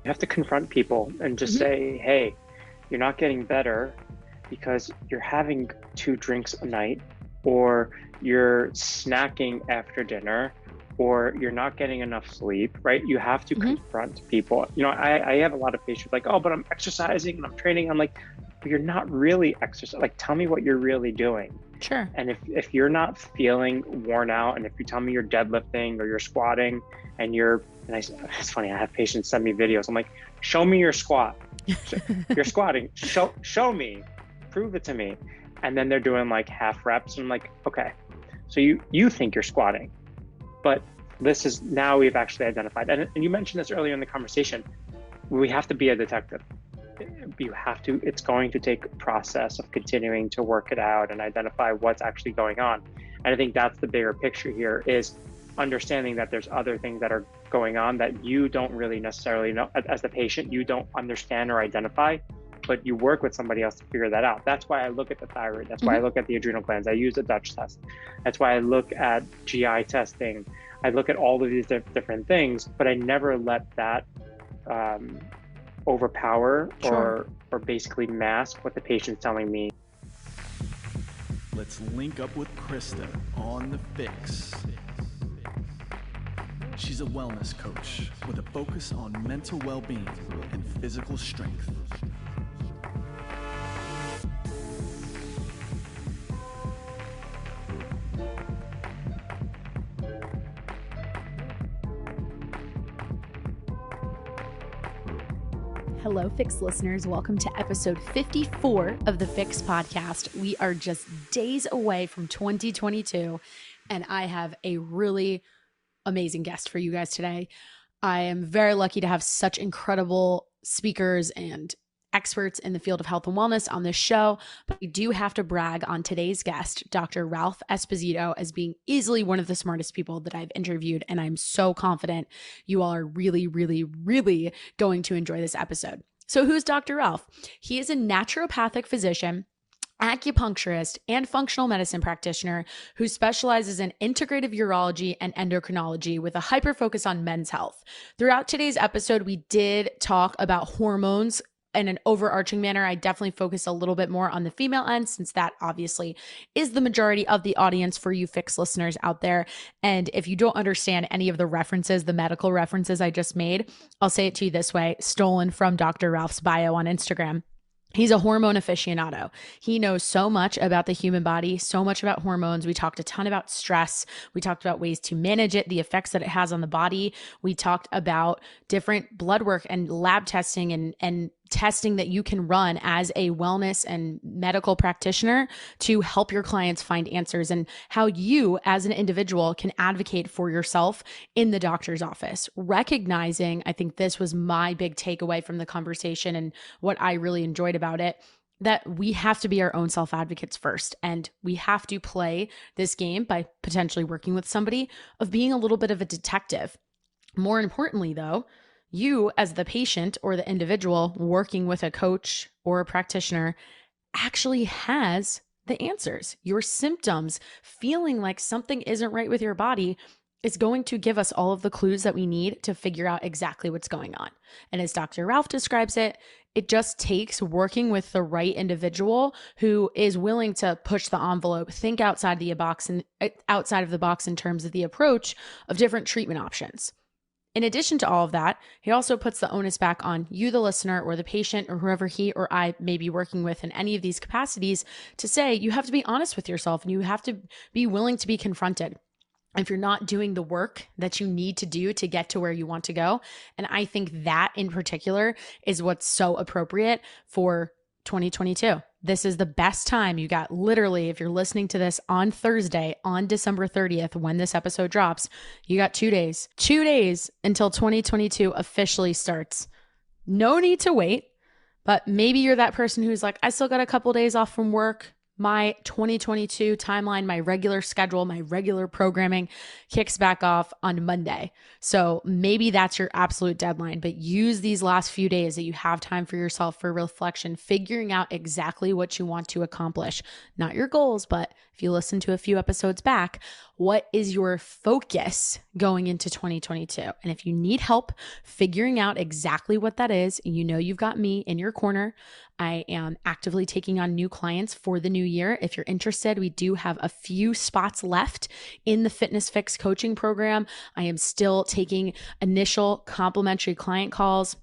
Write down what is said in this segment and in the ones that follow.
You have to confront people and just say, hey, you're not getting better because you're having 2 drinks a night, or you're snacking after dinner, or you're not getting enough sleep, right? You have to Mm-hmm. confront people. I have a lot of patients like, oh, but I'm exercising and I'm training. I'm like, but you're not really exercising. Like, tell me what you're really doing. Sure. And if you're not feeling worn out, and if you tell me you're deadlifting or you're squatting it's funny, I have patients send me videos. I'm like, show me your squat. You're squatting. Show me, prove it to me. And then they're doing like half reps. And I'm like, okay, so you think you're squatting, but this is now we've actually identified. And you mentioned this earlier in the conversation. We have to be a detective. It's going to take a process of continuing to work it out and identify what's actually going on. And I think that's the bigger picture here, is understanding that there's other things that are going on that you don't really necessarily know as the patient, you don't understand or identify, but you work with somebody else to figure that out. That's why I look at the thyroid. That's why I look at the adrenal glands. I use the Dutch test. That's why I look at GI testing. I look at all of these different things, but I never let that overpower Sure. or basically mask what the patient's telling me. Let's link up with Krista on the FYX. She's a wellness coach with a focus on mental well-being and physical strength. Hello, FYX listeners. Welcome to episode 54 of the FYX podcast. We are just days away from 2022, and I have a really amazing guest for you guys today. I am very lucky to have such incredible speakers and experts in the field of health and wellness on this show, but I do have to brag on today's guest, Dr. Ralph Esposito, as being easily one of the smartest people that I've interviewed, and I'm so confident you all are really, really, really going to enjoy this episode. So who's Dr. Ralph? He is a naturopathic physician, acupuncturist, and functional medicine practitioner who specializes in integrative urology and endocrinology with a hyper focus on men's health. Throughout today's episode, we did talk about hormones in an overarching manner. I definitely focus a little bit more on the female end, since that obviously is the majority of the audience for you FYX listeners out there. And if you don't understand any of the references, the medical references I just made, I'll say it to you this way, stolen from Dr. Ralph's bio on Instagram. He's a hormone aficionado. He knows so much about the human body, so much about hormones. We talked a ton about stress. We talked about ways to manage it, the effects that it has on the body. We talked about different blood work and lab testing and testing that you can run as a wellness and medical practitioner to help your clients find answers, and how you as an individual can advocate for yourself in the doctor's office. Recognizing, I think this was my big takeaway from the conversation and what I really enjoyed about it, that we have to be our own self-advocates first. And we have to play this game by potentially working with somebody of being a little bit of a detective. More importantly, though, you as the patient or the individual working with a coach or a practitioner actually has the answers. Your symptoms, feeling like something isn't right with your body, is going to give us all of the clues that we need to figure out exactly what's going on. And as Dr. Ralph describes it, it just takes working with the right individual who is willing to push the envelope, think outside the box and outside of the box in terms of the approach of different treatment options. In addition to all of that, he also puts the onus back on you, the listener, or the patient, or whoever he or I may be working with in any of these capacities, to say you have to be honest with yourself and you have to be willing to be confronted if you're not doing the work that you need to do to get to where you want to go. And I think that in particular is what's so appropriate for 2022. This is the best time. You got literally, if you're listening to this on Thursday, on December 30th, when this episode drops, you got 2 days until 2022 officially starts. No need to wait, but maybe you're that person who's like, I still got a couple days off from work. My 2022 timeline, my regular schedule, my regular programming kicks back off on Monday. So maybe that's your absolute deadline, but use these last few days that you have time for yourself for reflection, figuring out exactly what you want to accomplish. Not your goals, but if you listen to a few episodes back, what is your focus going into 2022. And if you need help figuring out exactly what that is, you know you've got me in your corner. I am actively taking on new clients for the new year. If you're interested, we do have a few spots left in the Fitness Fix coaching program. I am still taking initial complimentary client calls.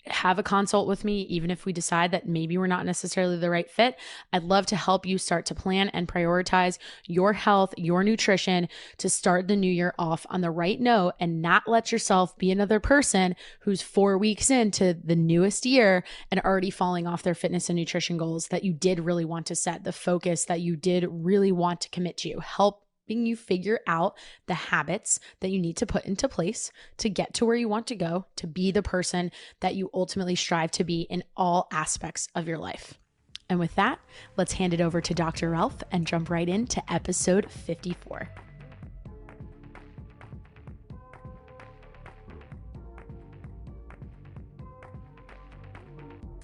Have a consult with me, even if we decide that maybe we're not necessarily the right fit. I'd love to help you start to plan and prioritize your health, your nutrition to start the new year off on the right note and not let yourself be another person who's 4 weeks into the newest year and already falling off their fitness and nutrition goals that you did really want to set, the focus that you did really want to commit to. Helping you figure out the habits that you need to put into place to get to where you want to go, to be the person that you ultimately strive to be in all aspects of your life. And with that, let's hand it over to Dr. Ralph and jump right into episode 54.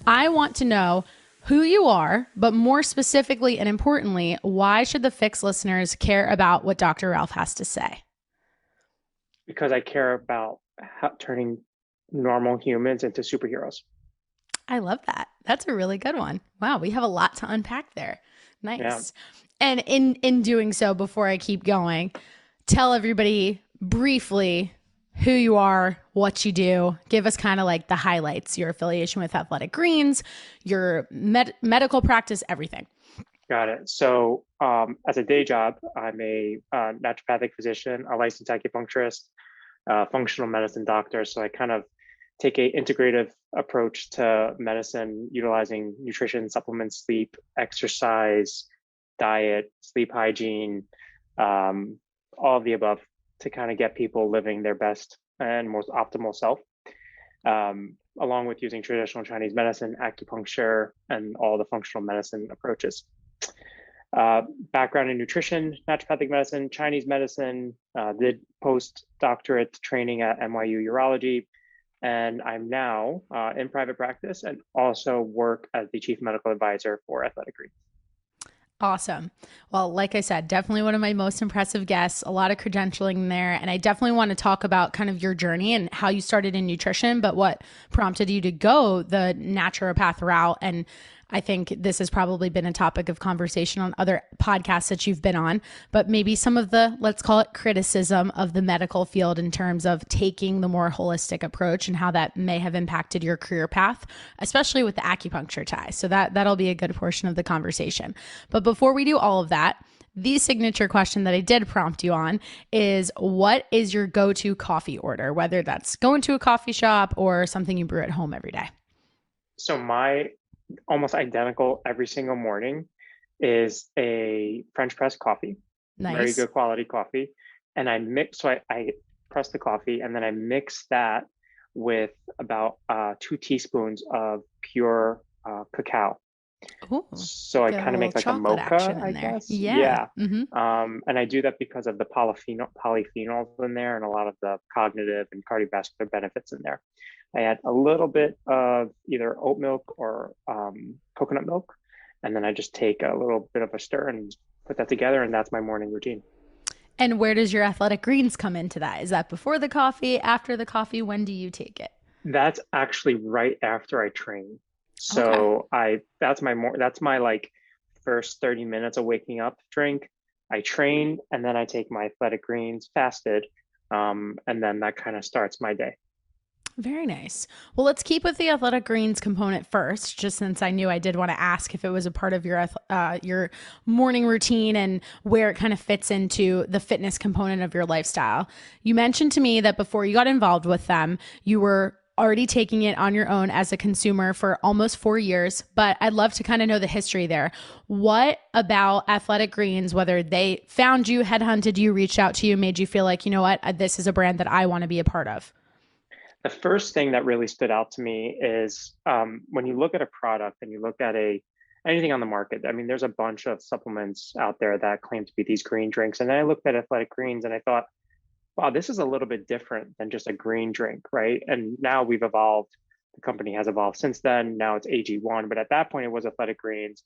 I want to know who you are, but more specifically and importantly, why should the Fix listeners care about what Dr. Ralph has to say? Because I care about turning normal humans into superheroes. I love that. That's a really good one. Wow, we have a lot to unpack there. Nice. Yeah. And in doing so, before I keep going, tell everybody briefly who you are, what you do. Give us kind of like the highlights, your affiliation with Athletic Greens, your medical practice, everything. Got it. So as a day job, I'm a naturopathic physician, a licensed acupuncturist, functional medicine doctor. So I kind of take a integrative approach to medicine, utilizing nutrition, supplements, sleep, exercise, diet, sleep hygiene, all of the above, to kind of get people living their best and most optimal self, along with using traditional Chinese medicine, acupuncture, and all the functional medicine approaches. Background in nutrition, naturopathic medicine, Chinese medicine, did postdoctorate training at NYU Urology, and I'm now in private practice and also work as the chief medical advisor for Athletic Greens. Awesome. Well, like I said, definitely one of my most impressive guests, a lot of credentialing there. And I definitely want to talk about kind of your journey and how you started in nutrition, but what prompted you to go the naturopath route. And I think this has probably been a topic of conversation on other podcasts that you've been on, but maybe some of the, let's call it criticism of the medical field in terms of taking the more holistic approach and how that may have impacted your career path, especially with the acupuncture tie. So that'll be a good portion of the conversation. But before we do all of that, the signature question that I did prompt you on is, what is your go-to coffee order, whether that's going to a coffee shop or something you brew at home every day? So my almost identical every single morning is a French press coffee. Nice. Very good quality coffee. And I press the coffee and then I mix that with about 2 teaspoons of pure cacao. Ooh, so I kind of make like a mocha, I guess. Yeah. Mm-hmm. And I do that because of the polyphenols in there and a lot of the cognitive and cardiovascular benefits in there. I add a little bit of either oat milk or coconut milk, and then I just take a little bit of a stir and put that together, and that's my morning routine. And where does your Athletic Greens come into that? Is that before the coffee, after the coffee? When do you take it? That's actually right after I train. So okay. That's my like first 30 minutes of waking up drink. I train and then I take my Athletic Greens fasted, and then that kind of starts my day. Very nice. Well, let's keep with the Athletic Greens component first, just since I knew I did want to ask if it was a part of your morning routine and where it kind of fits into the fitness component of your lifestyle. You mentioned to me that before you got involved with them, you were already taking it on your own as a consumer for almost 4 years, but I'd love to kind of know the history there. What about Athletic Greens, whether they found you, headhunted you, reached out to you, made you feel like, you know what, this is a brand that I want to be a part of? The first thing that really stood out to me is when you look at a product and you look at anything on the market. I mean, there's a bunch of supplements out there that claim to be these green drinks. And then I looked at Athletic Greens and I thought, wow, this is a little bit different than just a green drink, right? And now we've evolved. The company has evolved since then. Now it's AG1, but at that point it was Athletic Greens.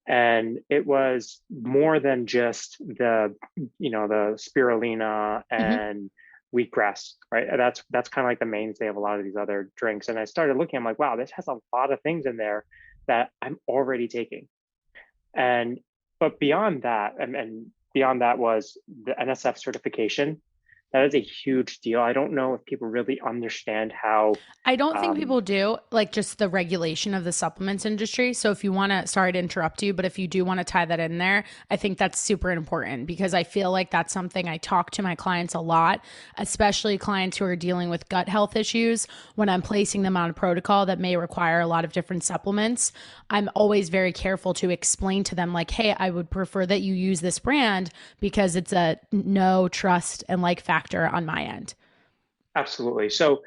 And it was more than just the spirulina and wheatgrass, right? And that's kind of like the mainstay of a lot of these other drinks. And I started looking, I'm like, wow, this has a lot of things in there that I'm already taking. And but beyond that, and beyond that was the NSF certification. That is a huge deal. I don't know if people really understand how. I don't think people do, like just the regulation of the supplements industry. So if you want to, sorry to interrupt you, but if you do want to tie that in there, I think that's super important because I feel like that's something I talk to my clients a lot, especially clients who are dealing with gut health issues. When I'm placing them on a protocol that may require a lot of different supplements, I'm always very careful to explain to them like, hey, I would prefer that you use this brand because it's a know, trust, and like factor on my end. Absolutely. So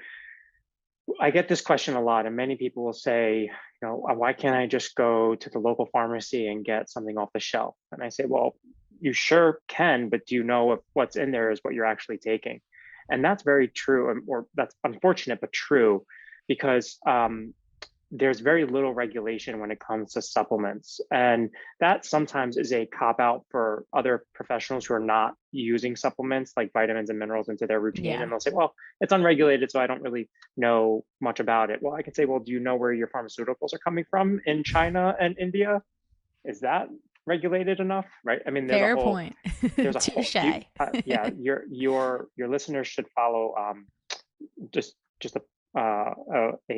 I get this question a lot, and many people will say, why can't I just go to the local pharmacy and get something off the shelf? And I say, well, you sure can, but do you know if what's in there is what you're actually taking? And that's very true, or that's unfortunate, but true, because there's very little regulation when it comes to supplements. And that sometimes is a cop out for other professionals who are not using supplements like vitamins and minerals into their routine. Yeah. And they'll say, well, it's unregulated, so I don't really know much about it. Well, I can say, well, do you know where your pharmaceuticals are coming from in China and India? Is that regulated enough? Right. I mean, Fair point. There's a Touche. yeah, your listeners should follow just a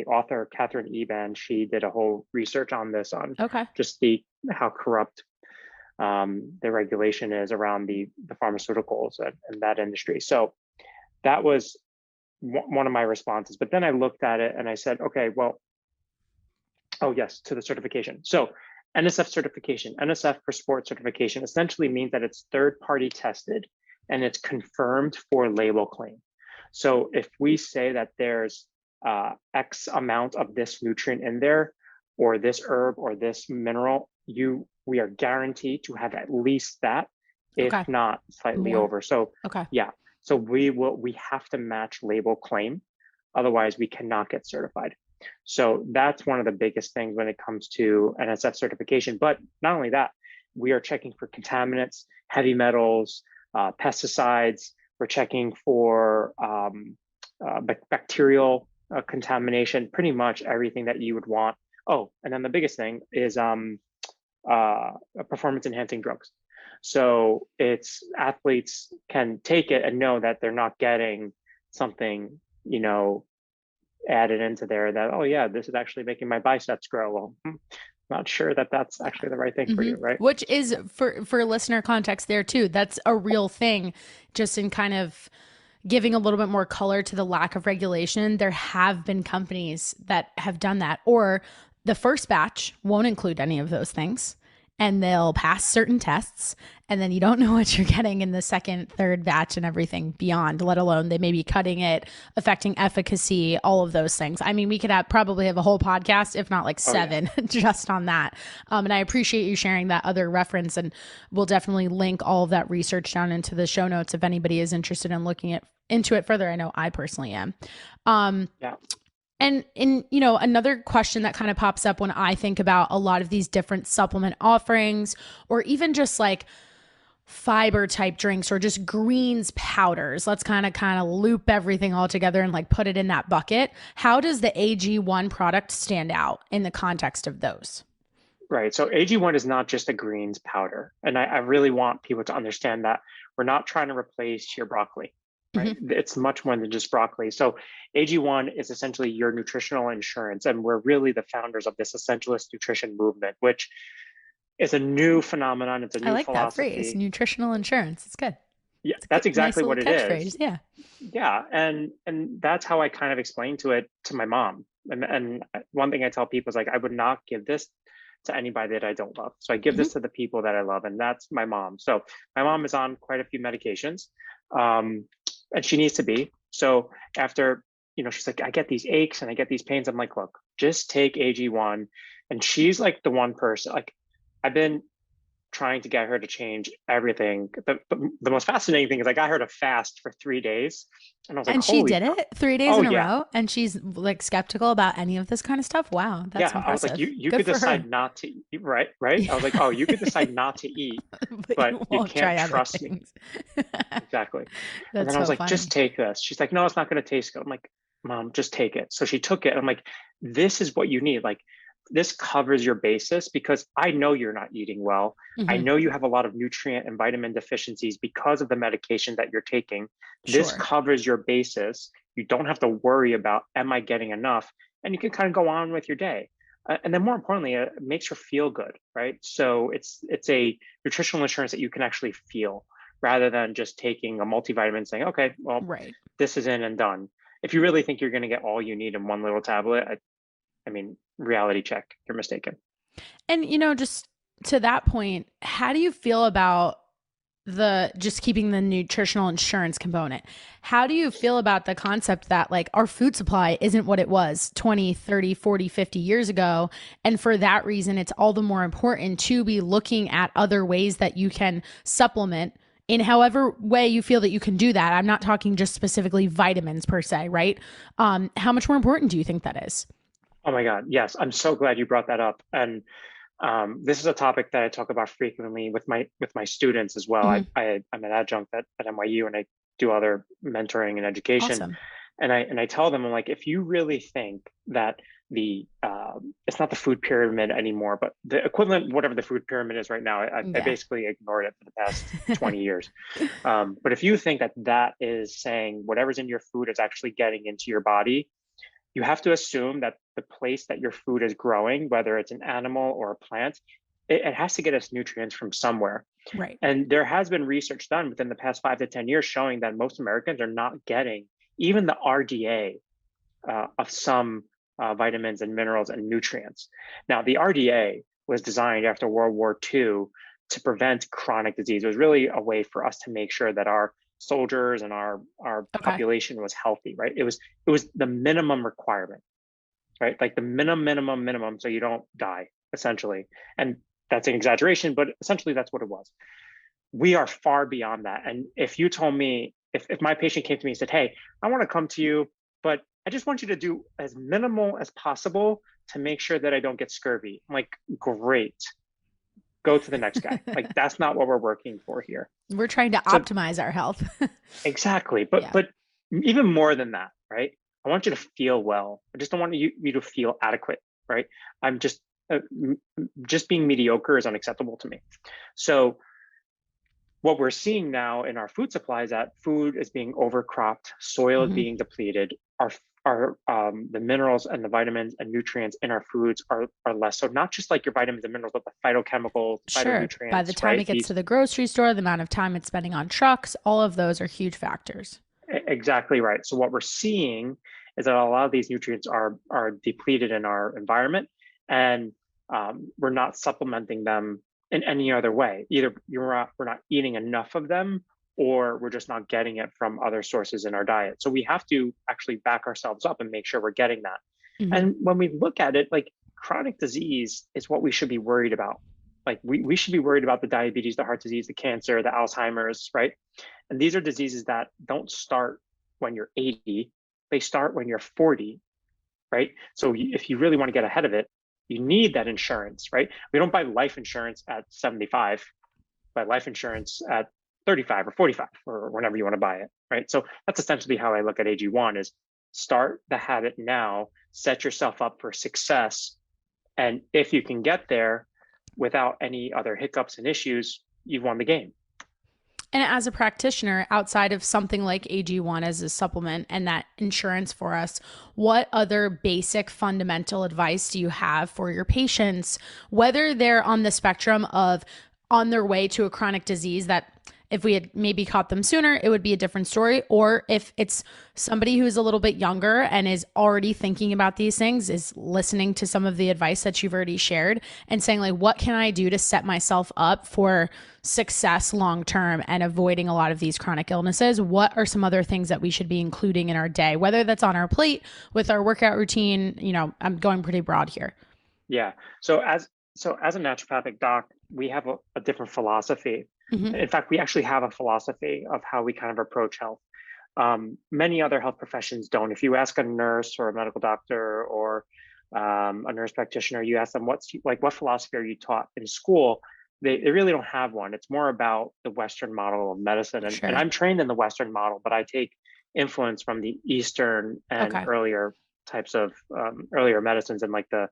author, Catherine Eban. She did a whole research on this, on just how corrupt the regulation is around the pharmaceuticals and that industry. So that was one of my responses. But then I looked at it and I said, okay, well, oh yes, to the certification. So NSF certification, NSF for sport certification essentially means that it's third-party tested and it's confirmed for label claim. So if we say that there's X amount of this nutrient in there, or this herb, or this mineral, we are guaranteed to have at least that, if not slightly over. So yeah, so we have to match label claim, otherwise we cannot get certified. So that's one of the biggest things when it comes to NSF certification. But not only that, we are checking for contaminants, heavy metals, pesticides. We're checking for bacterial contamination, pretty much everything that you would want. Oh, and then the biggest thing is performance enhancing drugs. So it's athletes can take it and know that they're not getting something, added into there that, oh yeah, this is actually making my biceps grow. Well, not sure that that's actually the right thing for you, right? Which is for listener context there too. That's a real thing, just in kind of giving a little bit more color to the lack of regulation. There have been companies that have done that, or the first batch won't include any of those things and they'll pass certain tests, and then you don't know what you're getting in the second, third batch and everything beyond, let alone they may be cutting it, affecting efficacy, all of those things. I mean, we could probably have a whole podcast, if not like 7, just on that. And I appreciate you sharing that other reference, and we'll definitely link all of that research down into the show notes if anybody is interested in looking into it further. I know I personally am. And another question that kind of pops up when I think about a lot of these different supplement offerings, or even just like fiber type drinks or just greens powders, let's kind of loop everything all together and like put it in that bucket. How does the AG1 product stand out in the context of those? Right. So AG1 is not just a greens powder. And I really want people to understand that we're not trying to replace your broccoli. Right. Mm-hmm. It's much more than just broccoli. So AG1 is essentially your nutritional insurance. And we're really the founders of this essentialist nutrition movement, which is a new phenomenon. It's a new philosophy. That phrase, nutritional insurance. It's good. Yeah, that's exactly what it is. Yeah. Yeah. And that's how I kind of explained to my mom. And one thing I tell people is like, I would not give this to anybody that I don't love. So I give this to the people that I love. And that's my mom. So my mom is on quite a few medications. And she needs to be. So after, she's like, I get these aches and I get these pains. I'm like, look, just take AG1. And she's like the one person, like I've been trying to get her to change everything. The most fascinating thing is I got her to fast for 3 days, and I was like, And she holy, did it 3 days oh in a yeah. row, and she's like skeptical about any of this kind of stuff. Wow, that's Yeah, I was like, impressive. you Good could for her. decide not to eat, right? I was like, oh, you could decide not to eat, But but you you won't can't try other trust me. things. Exactly. And That's then I was so like, just funny. take this. She's like, no, it's not going to taste good. I'm like, Mom, just take it. So she took it. I'm like, this is what you need. Like, this covers your basis because I know you're not eating well. I Hmm. know you have a lot of nutrient and vitamin deficiencies because of the medication that you're taking. This Sure. covers your basis. You don't have to worry about, am I getting enough? And you can kind of go on with your day. And then more importantly, it makes her feel good, right? So it's a nutritional insurance that you can actually feel rather than just taking a multivitamin and saying, okay, well, Right. this is in and done. If you really think you're going to get all you need in one little tablet, I mean, reality check, you're mistaken. And, just to that point, how do you feel about the just keeping the nutritional insurance component? How do you feel about the concept that like our food supply isn't what it was 20, 30, 40, 50 years ago? And for that reason, it's all the more important to be looking at other ways that you can supplement in however way you feel that you can do that. I'm not talking just specifically vitamins per se, right? How much more important do you think that is? Oh my God, yes, I'm so glad you brought that up. And this is a topic that I talk about frequently with my students as well. Hmm. I'm an adjunct at NYU, and I do other mentoring and education. Awesome. And I tell them, I'm like, if you really think that the it's not the food pyramid anymore, but the equivalent, whatever the food pyramid is right now, I Yeah. basically ignored it for the past 20 years. But if you think that that is saying whatever's in your food is actually getting into your body, you have to assume that the place that your food is growing, whether it's an animal or a plant, it has to get its nutrients from somewhere. Right. And there has been research done within the past 5 to 10 years showing that most Americans are not getting even the RDA of some vitamins and minerals and nutrients. Now, the RDA was designed after World War II to prevent chronic disease. It was really a way for us to make sure that our soldiers and our Okay. population was healthy, right? It was the minimum requirement, right? Like the minimum, so you don't die, essentially. And that's an exaggeration, but essentially that's what it was. We are far beyond that. And if you told me, if my patient came to me and said, hey, I want to come to you, but I just want you to do as minimal as possible to make sure that I don't get scurvy. I'm like, great, go to the next guy. Like, that's not what we're working for here. We're trying to So optimize our health. exactly. Yeah. But even more than that, right? I want you to feel well. I just don't want you to feel adequate, right? I'm just being mediocre is unacceptable to me. So what we're seeing now in our food supply is that food is being overcropped, soil is Hmm. being depleted, our the minerals and the vitamins and nutrients in our foods are less. So not just like your vitamins and minerals, but the phytochemicals, Sure. By the phytonutrients, time it right? gets to the grocery store, the amount of time it's spending on trucks, all of those are huge factors. Exactly right. So what we're seeing is that a lot of these nutrients are depleted in our environment, and we're not supplementing them in any other way. Either we're not eating enough of them, or we're just not getting it from other sources in our diet. So we have to actually back ourselves up and make sure we're getting that. Hmm. And when we look at it, like chronic disease is what we should be worried about. Like we should be worried about the diabetes, the heart disease, the cancer, the Alzheimer's, right? And these are diseases that don't start when you're 80, they start when you're 40, right? So if you really want to get ahead of it, you need that insurance, right? We don't buy life insurance at 75, buy life insurance at 35 or 45 or whenever you want to buy it, right? So that's essentially how I look at AG1 is start the habit now, set yourself up for success. And if you can get there without any other hiccups and issues, you've won the game. And as a practitioner, outside of something like AG1 as a supplement and that insurance for us, what other basic fundamental advice do you have for your patients, whether they're on the spectrum of on their way to a chronic disease that if we had maybe caught them sooner, it would be a different story. Or if it's somebody who is a little bit younger and is already thinking about these things, is listening to some of the advice that you've already shared and saying, like, what can I do to set myself up for success long term and avoiding a lot of these chronic illnesses? What are some other things that we should be including in our day, whether that's on our plate with our workout routine? I'm going pretty broad here. Yeah. So as a naturopathic doc, we have a different philosophy. Mm-hmm. In fact, we actually have a philosophy of how we kind of approach health. Many other health professions don't. If you ask a nurse or a medical doctor or a nurse practitioner, you ask them what philosophy are you taught in school? They really don't have one. It's more about the Western model of medicine. And, Sure. and I'm trained in the Western model, but I take influence from the Eastern and Okay. earlier types of earlier medicines and like the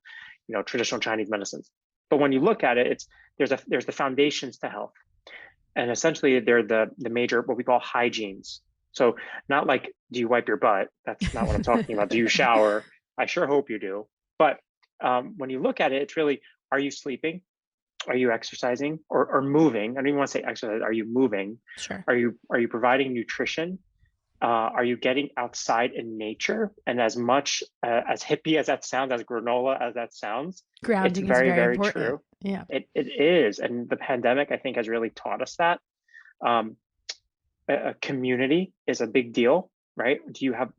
traditional Chinese medicines. But when you look at it, there's the foundations to health. And essentially they're the major, what we call hygienes. So not like, do you wipe your butt? That's not what I'm talking about. Do you shower? I sure hope you do. But when you look at it, it's really, are you sleeping? Are you exercising or moving? I don't even want to say exercise. Are you moving? Sure. Are you providing nutrition? Are you getting outside in nature? And as much as hippie as that sounds, as granola as that sounds, Grounding it's very, is very very important. true. Yeah. It is. And the pandemic, I think, has really taught us that. A community is a big deal, right?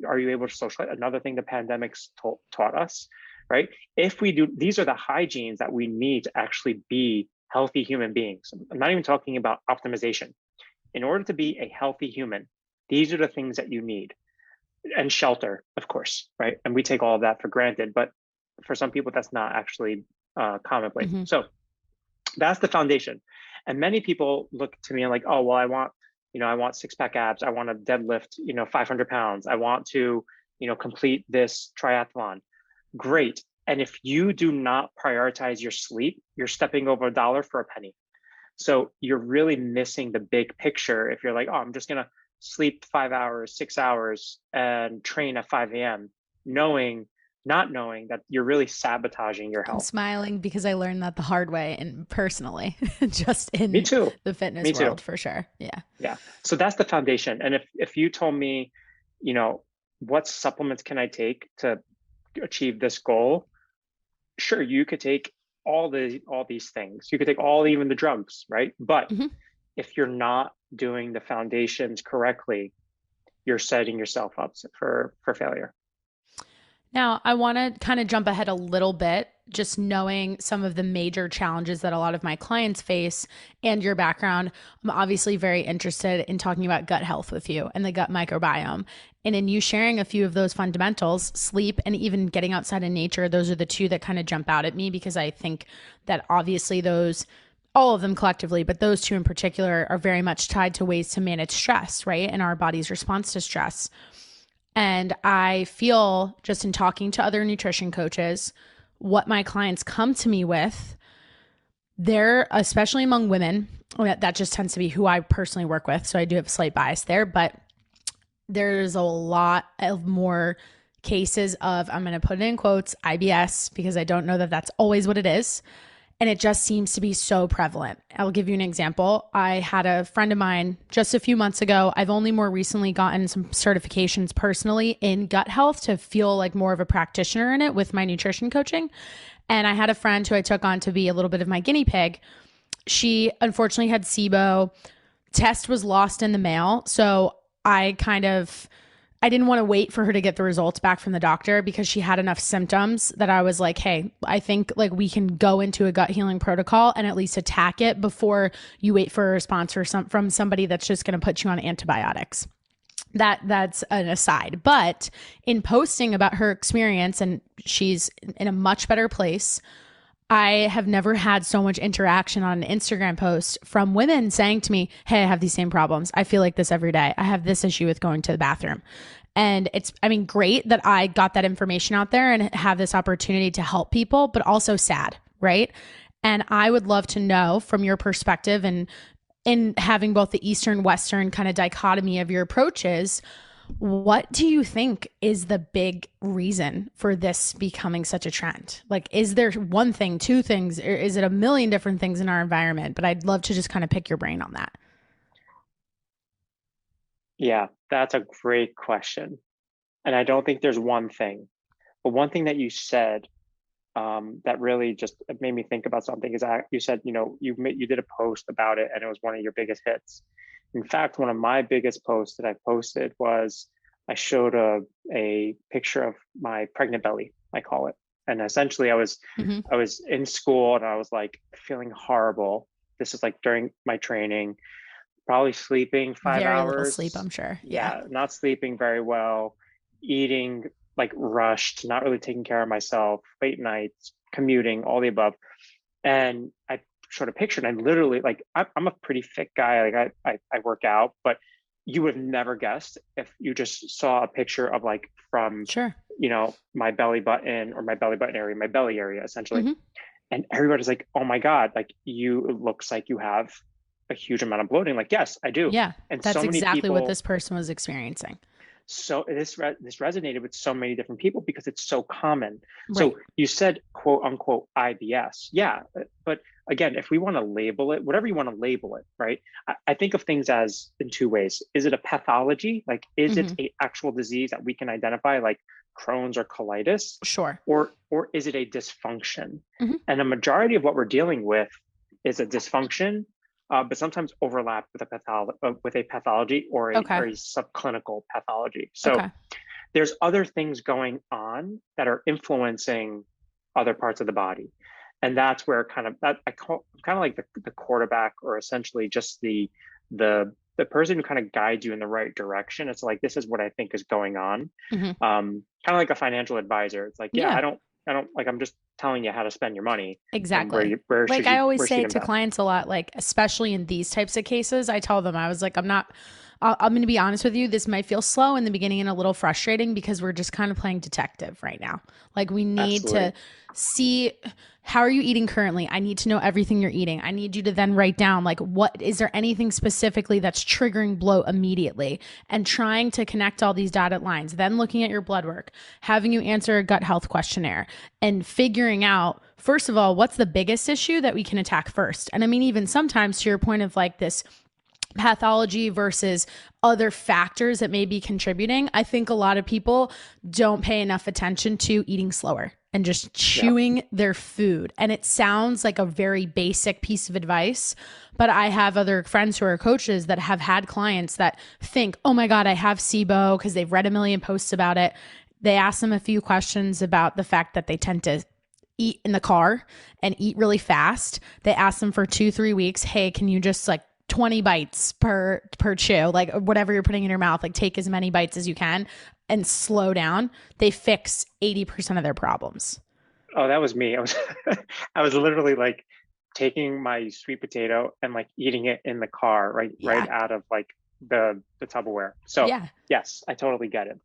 Are you able to socialize? Another thing the pandemic's taught us, right? If we do, these are the hygienes that we need to actually be healthy human beings. I'm not even talking about optimization. In order to be a healthy human, these are the things that you need. And shelter, of course, right? And we take all of that for granted, but for some people, that's not actually commonplace. Mm-hmm. So that's the foundation. And many people look to me and like, oh, well, I want 6-pack abs. I want to deadlift, 500 pounds. I want to, complete this triathlon. Great. And if you do not prioritize your sleep, you're stepping over a dollar for a penny. So you're really missing the big picture. If you're like, oh, I'm just going to sleep 5 hours, 6 hours and train at 5 a.m., not knowing that you're really sabotaging your health. I'm smiling because I learned that the hard way and personally, just in Me too. the fitness Me too. world for sure. Yeah. Yeah. So that's the foundation. And if you told me, what supplements can I take to achieve this goal? Sure, you could take all these things. You could take even the drugs, right? But if you're not doing the foundations correctly, you're setting yourself up for failure. Now, I want to kind of jump ahead a little bit, just knowing some of the major challenges that a lot of my clients face and your background. I'm obviously very interested in talking about gut health with you and the gut microbiome. And in you sharing a few of those fundamentals, sleep and even getting outside in nature, those are the two that kind of jump out at me because I think that obviously all of them collectively, but those two in particular are very much tied to ways to manage stress, right? And our body's response to stress. And I feel just in talking to other nutrition coaches, what my clients come to me with, they're, especially among women, that just tends to be who I personally work with. So I do have a slight bias there, but there's a lot of more cases of, I'm going to put it in quotes, IBS, because I don't know that that's always what it is. And it just seems to be so prevalent. I'll give you an example. I had a friend of mine just a few months ago. I've only more recently gotten some certifications personally in gut health to feel like more of a practitioner in it with my nutrition coaching. And I had a friend who I took on to be a little bit of my guinea pig. She unfortunately had SIBO. Test was lost in the mail. So I didn't want to wait for her to get the results back from the doctor because she had enough symptoms that I was like, hey, I think like we can go into a gut healing protocol and at least attack it before you wait for a response from somebody that's just going to put you on antibiotics. That's an aside. But in posting about her experience, and she's in a much better place, I have never had so much interaction on an Instagram post from women saying to me, hey, I have these same problems. I feel like this every day. I have this issue with going to the bathroom. And it's, great that I got that information out there and have this opportunity to help people, but also sad, right? And I would love to know from your perspective and in having both the Eastern, Western kind of dichotomy of your approaches, what do you think is the big reason for this becoming such a trend? Like, is there one thing, two things, or is it a million different things in our environment? But I'd love to just kind of pick your brain on that. Yeah, that's a great question. And I don't think there's one thing. But one thing that you said that really just made me think about something is you said, you did a post about it and it was one of your biggest hits. In fact, one of my biggest posts that I posted was I showed a picture of my pregnant belly, I call it. And essentially I was in school and I was like feeling horrible. this is like during my training, probably sleeping 5 Very little hours. sleep, I'm sure. Yeah, not sleeping very well, eating like rushed, not really taking care of myself, late nights, commuting, all the above. And I sort of pictured, I literally like, I'm a pretty fit guy. Like I work out, but you would have never guessed if you just saw a picture of like from, Sure. my belly button or my belly button area, my belly area, essentially. Mm-hmm. And everybody's like, oh my God, like it looks like you have a huge amount of bloating. Like, yes, I do. Yeah, And that's so many exactly what people, this person was experiencing. so this resonated with so many different people because it's so common. Right. So you said quote unquote IBS. Yeah. But again, if we want to label it, whatever you want to label it, right? I think of things as in two ways. Is it a pathology? Like, is it Mm-hmm. a actual disease that we can identify, like Crohn's or colitis? Sure. Or is it a dysfunction? Mm-hmm. And a majority of what we're dealing with is a dysfunction, but sometimes overlap with a pathology or a Okay. subclinical pathology. So Okay. there's other things going on that are influencing other parts of the body, and that's where kind of that I call kind of like the quarterback, or essentially just the person who kind of guides you in the right direction. It's like, this is what I think is going on. Mm-hmm. Kind of like a financial advisor. It's like, yeah, Yeah. I don't like, I'm just telling you how to spend your money and Exactly. where Like should I you always where should say you to invest. clients a lot, like, especially in these types of cases, I tell them, I was like, I'm going to be honest with you. This might feel slow in the beginning and a little frustrating because we're just kind of playing detective right now. Like, we need Absolutely. to see, how are you eating currently? I need to know everything you're eating. I need you to then write down, like, what is there anything specifically that's triggering bloat immediately, and trying to connect all these dotted lines, then looking at your blood work, having you answer a gut health questionnaire, and figuring out, first of all, what's the biggest issue that we can attack first. And I mean, even sometimes to your point of like this pathology versus other factors that may be contributing, I think a lot of people don't pay enough attention to eating slower and just chewing their food. And it sounds like a very basic piece of advice, but I have other friends who are coaches that have had clients that think, oh my God, I have SIBO, because they've read a million posts about it. They ask them a few questions about the fact that they tend to eat in the car and eat really fast. They ask them for 2-3 weeks, hey, can you just like 20 bites per chew, like whatever you're putting in your mouth, like take as many bites as you can and slow down. They fix 80% of their problems. Oh, that was me. I was literally like taking my sweet potato and like eating it in the car, right Yeah. out of like the Tupperware. So Yeah. yes, I totally get it.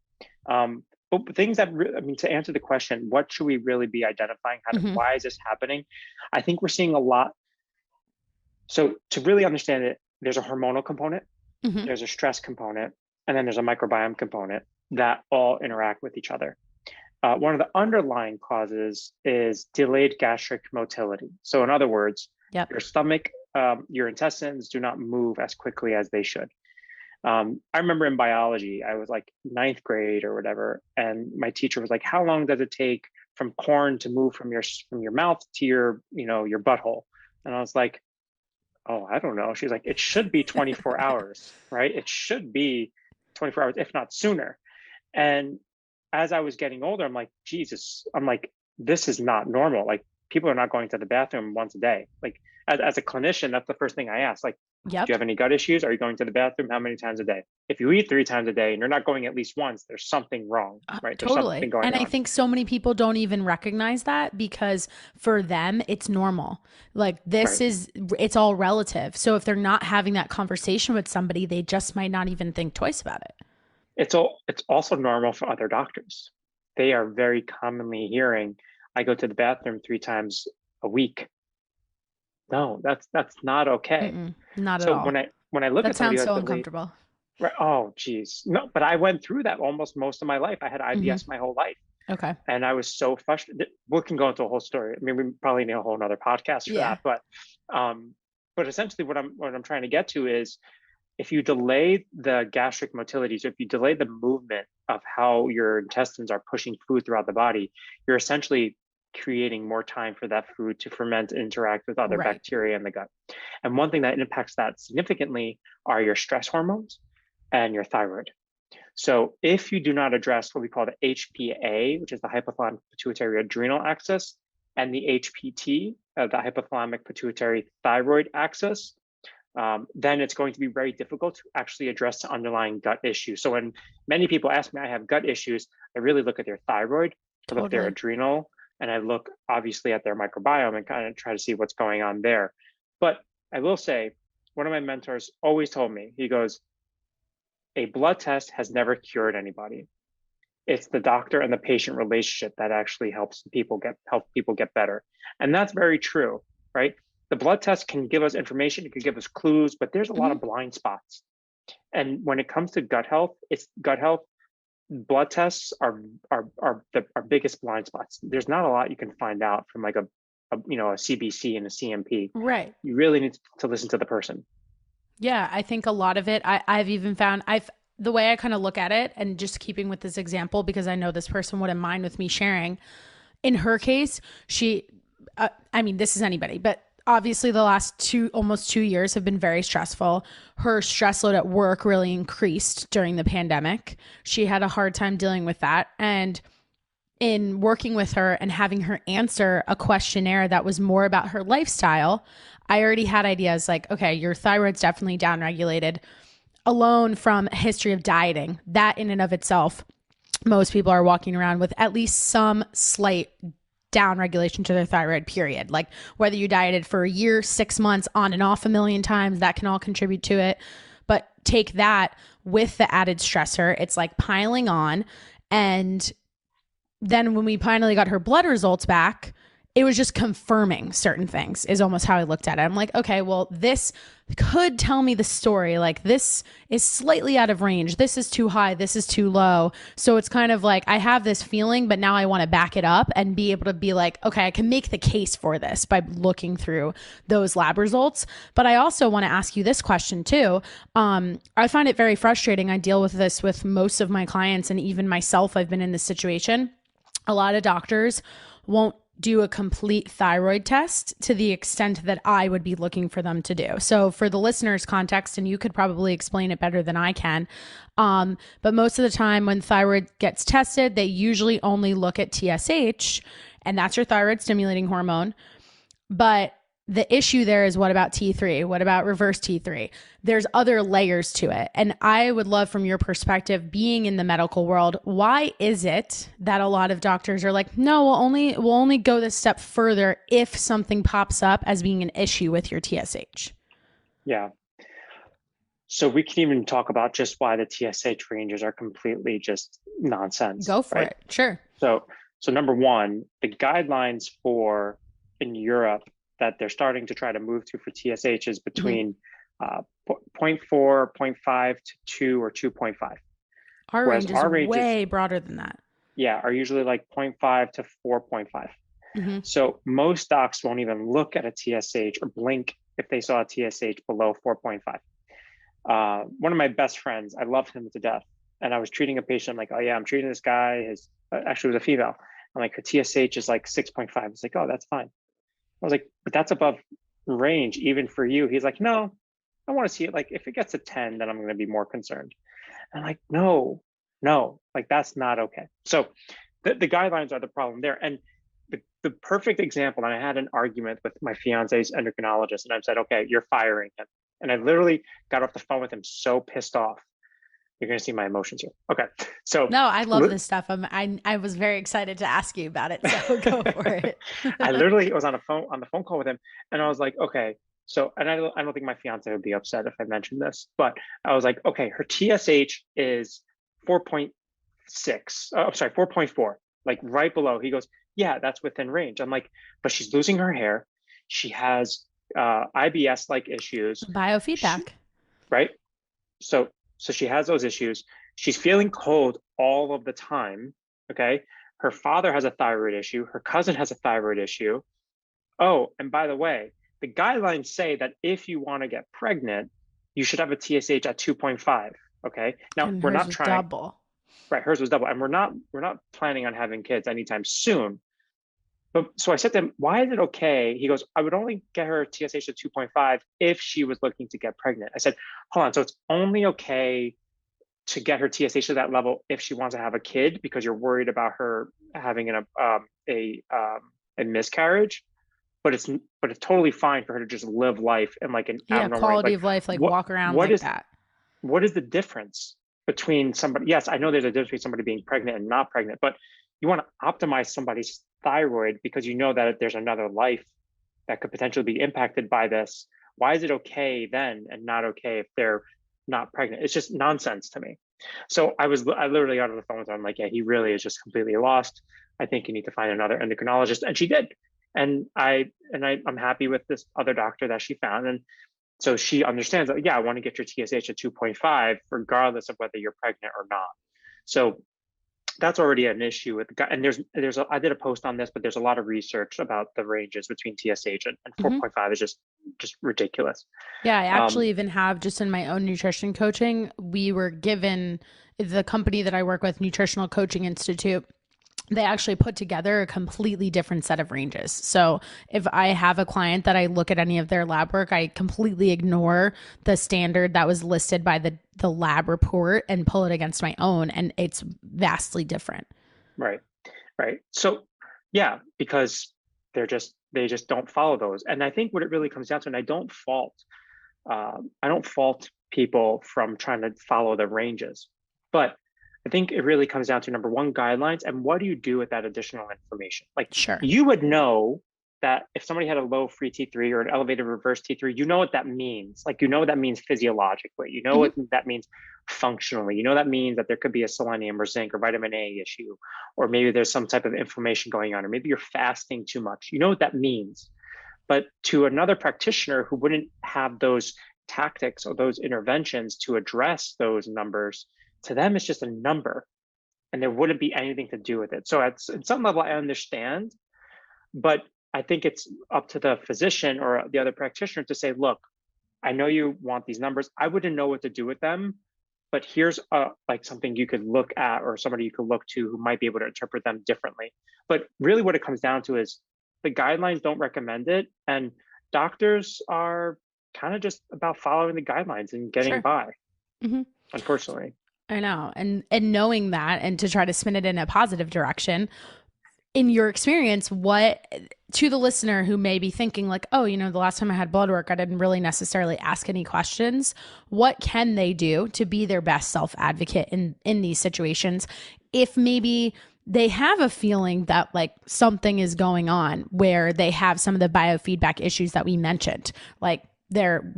But things that I mean, to answer the question, what should we really be identifying? Why is this happening? I think we're seeing a lot. So to really understand it, there's a hormonal component, there's a stress component, and then there's a microbiome component that all interact with each other. One of the underlying causes is delayed gastric motility. So in other words, your stomach, your intestines do not move as quickly as they should. I remember in biology, I was like 9th grade or whatever, and my teacher was like, how long does it take from corn to move from your mouth to your butthole? And I was like, oh, I don't know. She's like, it should be 24 hours, right? It should be 24 hours, if not sooner. And as I was getting older, I'm like, Jesus, I'm like, this is not normal. Like, people are not going to the bathroom once a day. Like, as a clinician, that's the first thing I ask. Like, do you have any gut issues? Are you going to the bathroom? How many times a day? If you eat 3 times a day and you're not going at least once, there's something wrong, right? There's something Totally. going And on. I think so many people don't even recognize that because for them, it's normal. Like this is, it's all relative. So if they're not having that conversation with somebody, they just might not even think twice about it. It's also normal for other doctors. They are very commonly hearing, I go to the bathroom 3 times a week. No, that's not okay. Not at So all. when I look That at somebody sounds who has so delayed, uncomfortable. right? Oh, geez. No, but I went through that almost most of my life. I had IBS my whole life. Okay. And I was so frustrated. We can go into a whole story. I mean, we probably need a whole nother podcast for that. But essentially what I'm trying to get to is, if you delay the gastric motility, so if you delay the movement of how your intestines are pushing food throughout the body, you're essentially creating more time for that food to ferment and interact with other bacteria in the gut. And one thing that impacts that significantly are your stress hormones and your thyroid. So if you do not address what we call the HPA, which is the hypothalamic pituitary adrenal axis, and the HPT, the hypothalamic pituitary thyroid axis, then it's going to be very difficult to actually address the underlying gut issue. So when many people ask me, I have gut issues, I really look at their thyroid, I look at their adrenal, and I look obviously at their microbiome and kind of try to see what's going on there. But I will say, one of my mentors always told me, he goes, a blood test has never cured anybody. It's the doctor and the patient relationship that actually help people get better. And that's very true, right? The blood test can give us information, it can give us clues, but there's a lot of blind spots. And when it comes to gut health, blood tests are our biggest blind spots. There's not a lot you can find out from like a CBC and a CMP. Right. You really need to listen to the person. Yeah, I think a lot of it, I've even found, the way I kind of look at it, and just keeping with this example, because I know this person wouldn't mind with me sharing, in her case, this is anybody, but obviously the last almost 2 years have been very stressful. Her stress load at work really increased during the pandemic. She had a hard time dealing with that. And in working with her and having her answer a questionnaire that was more about her lifestyle, I already had ideas like, okay, your thyroid's definitely downregulated. Alone from a history of dieting, that in and of itself, most people are walking around with at least some slight down regulation to their thyroid, period. Like whether you dieted for a year, 6 months, on and off a million times, that can all contribute to it. But take that with the added stressor, it's like piling on. And then when we finally got her blood results back, it was just confirming certain things, is almost how I looked at it. I'm like, okay, well, this could tell me the story. Like, this is slightly out of range. This is too high. This is too low. So it's kind of like, I have this feeling, but now I want to back it up and be able to be like, okay, I can make the case for this by looking through those lab results. But I also want to ask you this question too. I find it very frustrating. I deal with this with most of my clients, and even myself, I've been in this situation. A lot of doctors won't do a complete thyroid test to the extent that I would be looking for them to do. So for the listeners' context, and you could probably explain it better than I can, but most of the time when thyroid gets tested, they usually only look at TSH, and that's your thyroid stimulating hormone. But the issue there is, what about T3? What about reverse T3? There's other layers to it. And I would love, from your perspective, being in the medical world, why is it that a lot of doctors are like, no, we'll only go this step further if something pops up as being an issue with your TSH? Yeah. So we can even talk about just why the TSH ranges are completely just nonsense. Go for it. Sure. So number one, the guidelines in Europe that they're starting to try to move to for TSH is between 0.4, 0.5 to 2 or 2.5. Our range is way broader than that. Yeah, are usually like 0.5 to 4.5. So most docs won't even look at a TSH or blink if they saw a TSH below 4.5. One of my best friends, I loved him to death. And I was treating a patient, like, oh yeah, I'm treating this guy. Actually was a female. I'm like, her TSH is like 6.5. It's like, oh, that's fine. I was like, but that's above range even for you. He's like, no, I want to see it. Like, if it gets to 10, then I'm going to be more concerned. And I'm like, no, like that's not okay. So the guidelines are the problem there. And the perfect example, and I had an argument with my fiance's endocrinologist, and I said, okay, you're firing him. And I literally got off the phone with him so pissed off. You're going to see my emotions here. Okay. So no, I love this stuff. I was very excited to ask you about it. So go for it. I literally was on the phone call with him, and I was like, okay. So, and I don't think my fiance would be upset if I mentioned this, but I was like, okay, her TSH is 4.6. I'm sorry, 4.4, like right below. He goes, yeah, that's within range. I'm like, but she's losing her hair. She has IBS-like issues. Biofeedback. Right. So she has those issues. She's feeling cold all of the time. Okay. Her father has a thyroid issue. Her cousin has a thyroid issue. Oh, and by the way, the guidelines say that if you want to get pregnant, you should have a TSH at 2.5. Okay. Now we're not trying. Double. Right. Hers was double. And we're not planning on having kids anytime soon. But so I said to him, why is it okay? He goes, I would only get her TSH at 2.5 if she was looking to get pregnant. I said, hold on. So it's only okay to get her TSH to that level if she wants to have a kid, because you're worried about her having a miscarriage, but it's totally fine for her to just live life in like an abnormal quality like of life, like walk around like that. what is the difference between somebody? Yes, I know there's a difference between somebody being pregnant and not pregnant, but you want to optimize somebody's thyroid because you know that there's another life that could potentially be impacted by this. Why is it okay then and not okay if they're not pregnant? It's just nonsense to me. So I literally got on the phone with her. I'm like, yeah, he really is just completely lost. I think you need to find another endocrinologist. And she did. And I'm happy with this other doctor that she found. And so she understands that, yeah, I want to get your TSH at 2.5, regardless of whether you're pregnant or not. So that's already an issue with the guy. And I did a post on this, but there's a lot of research about the ranges between TSH and 4.5 is just ridiculous. Yeah, I actually even have, just in my own nutrition coaching, we were given, the company that I work with, Nutritional Coaching Institute, they actually put together a completely different set of ranges. So if I have a client that I look at any of their lab work, I completely ignore the standard that was listed by the lab report and pull it against my own. And it's vastly different. Right. So yeah, because they just don't follow those. And I think what it really comes down to, and I don't fault people from trying to follow the ranges, but I think it really comes down to, number one, guidelines, and what do you do with that additional information? Like, sure, you would know that if somebody had a low free T3 or an elevated reverse T3, you know what that means. Like, you know what that means physiologically. You know what that means functionally. You know that means that there could be a selenium or zinc or vitamin A issue, or maybe there's some type of inflammation going on, or maybe you're fasting too much. You know what that means. But to another practitioner who wouldn't have those tactics or those interventions to address those numbers, to them, it's just a number and there wouldn't be anything to do with it. So at some level, I understand, but I think it's up to the physician or the other practitioner to say, look, I know you want these numbers. I wouldn't know what to do with them, but here's like something you could look at or somebody you could look to who might be able to interpret them differently. But really what it comes down to is the guidelines don't recommend it. And doctors are kind of just about following the guidelines and getting by, unfortunately. I know. And knowing that, and to try to spin it in a positive direction, in your experience, what, to the listener who may be thinking like, oh, the last time I had blood work, I didn't really necessarily ask any questions. What can they do to be their best self-advocate in these situations? If maybe they have a feeling that like something is going on where they have some of the biofeedback issues that we mentioned, like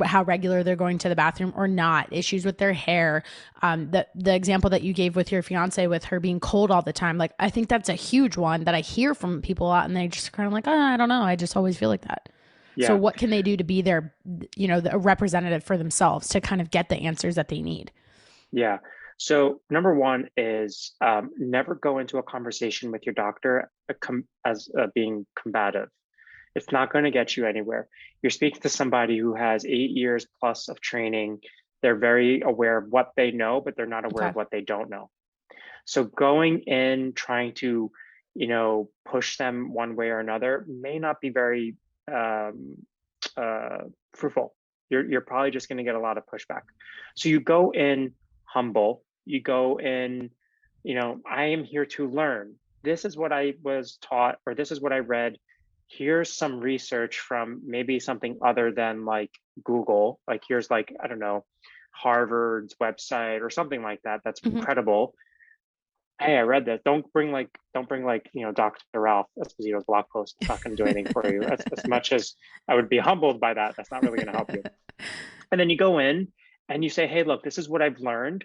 how regular they're going to the bathroom or not, issues with their hair. The example that you gave with your fiance, with her being cold all the time, like I think that's a huge one that I hear from people a lot, and they just kind of like, oh, I don't know, I just always feel like that. Yeah. So what can they do to be their, the representative for themselves to kind of get the answers that they need? Yeah. So number one is never go into a conversation with your doctor as being combative. It's not going to get you anywhere. You're speaking to somebody who has 8 years plus of training. They're very aware of what they know, but they're not aware of what they don't know. So going in, trying to, push them one way or another may not be very fruitful. You're probably just going to get a lot of pushback. So you go in humble. You go in, I am here to learn. This is what I was taught, or this is what I read. Here's some research from maybe something other than like Google. Like here's like, I don't know, Harvard's website or something like that. That's incredible. Hey, I read that. Don't bring like, Dr. Ralph Esposito's blog post. It's not going to do anything for you. As much as I would be humbled by that, that's not really going to help you. And then you go in and you say, hey, look, this is what I've learned.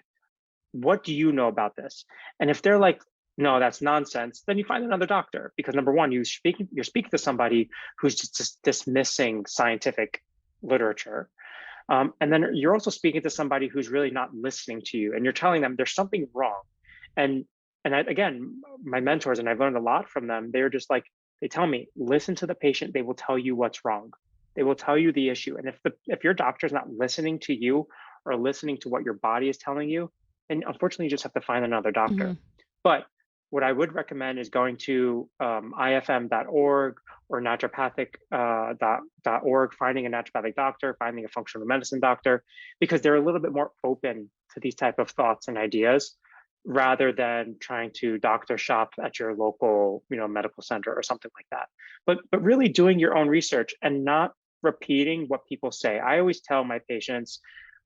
What do you know about this? And if they're like, no, that's nonsense, then you find another doctor, because number one, you're speaking to somebody who's just dismissing scientific literature. And then you're also speaking to somebody who's really not listening to you, and you're telling them there's something wrong. And again, my mentors, and I've learned a lot from them, they're just like, they tell me, listen to the patient, they will tell you what's wrong. They will tell you the issue. And if your doctor's not listening to you or listening to what your body is telling you, then unfortunately you just have to find another doctor. But what I would recommend is going to ifm.org or naturopathic.org, finding a naturopathic doctor, finding a functional medicine doctor, because they're a little bit more open to these type of thoughts and ideas. rather than trying to doctor shop at your local, medical center or something like that. But really doing your own research and not repeating what people say. I always tell my patients,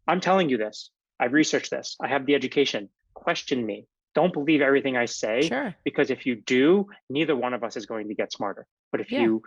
I'm telling you this. I've researched this. I have the education. Question me. Don't believe everything I say, Sure. because if you do, neither one of us is going to get smarter. But if Yeah. you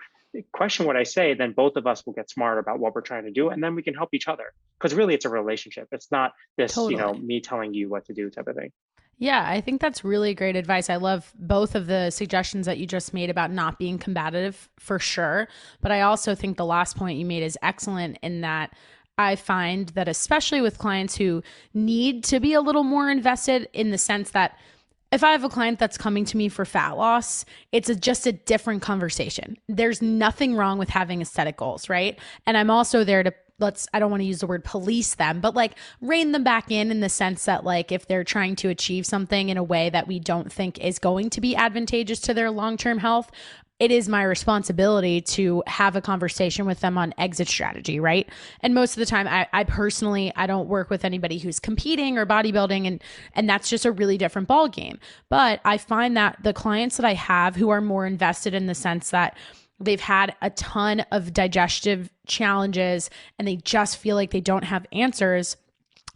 question what I say, then both of us will get smarter about what we're trying to do, and then we can help each other. Because really, it's a relationship. It's not this, Totally. me telling you what to do type of thing. Yeah, I think that's really great advice. I love both of the suggestions that you just made about not being combative for sure. But I also think the last point you made is excellent in that I find that, especially with clients who need to be a little more invested, in the sense that if I have a client that's coming to me for fat loss, it's just a different conversation. There's nothing wrong with having aesthetic goals, right? And I'm also there to, I don't want to use the word police them, but like rein them back in the sense that, like, if they're trying to achieve something in a way that we don't think is going to be advantageous to their long-term health, it is my responsibility to have a conversation with them on exit strategy, right? And most of the time, I personally, I don't work with anybody who's competing or bodybuilding, and that's just a really different ball game. But I find that the clients that I have who are more invested, in the sense that they've had a ton of digestive challenges and they just feel like they don't have answers,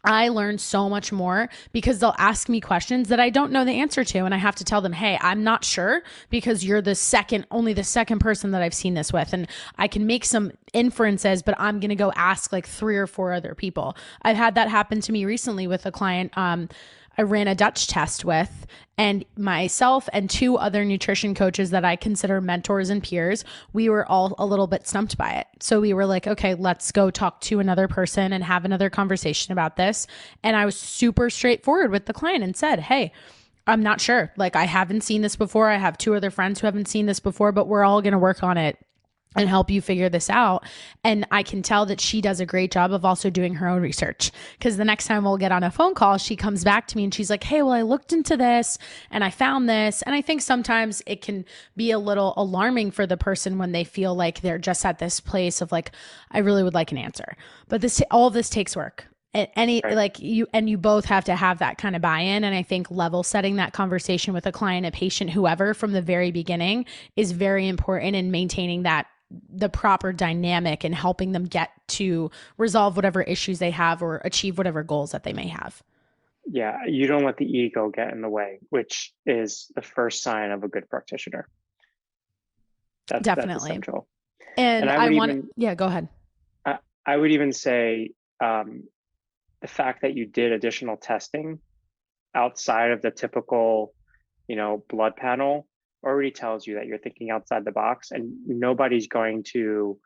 I learn so much more because they'll ask me questions that I don't know the answer to. And I have to tell them, hey, I'm not sure, because you're only the second person that I've seen this with. And I can make some inferences, but I'm going to go ask like 3 or 4 other people. I've had that happen to me recently with a client. I ran a Dutch test with, and myself and 2 other nutrition coaches that I consider mentors and peers, we were all a little bit stumped by it. So we were like, okay, let's go talk to another person and have another conversation about this. And I was super straightforward with the client and said, hey, I'm not sure. Like, I haven't seen this before. I have 2 other friends who haven't seen this before, but we're all going to work on it and help you figure this out. And I can tell that she does a great job of also doing her own research, because the next time we'll get on a phone call, she comes back to me and she's like, hey, well, I looked into this and I found this. And I think sometimes it can be a little alarming for the person when they feel like they're just at this place of like, I really would like an answer. But all of this takes work. Right. You both have to have that kind of buy-in. And I think level setting that conversation with a client, a patient, whoever, from the very beginning is very important in maintaining the proper dynamic and helping them get to resolve whatever issues they have or achieve whatever goals that they may have. Yeah, you don't let the ego get in the way, which is the first sign of a good practitioner. Definitely. That's essential. And go ahead. I would even say the fact that you did additional testing outside of the typical, blood panel already tells you that you're thinking outside the box, and nobody's going to,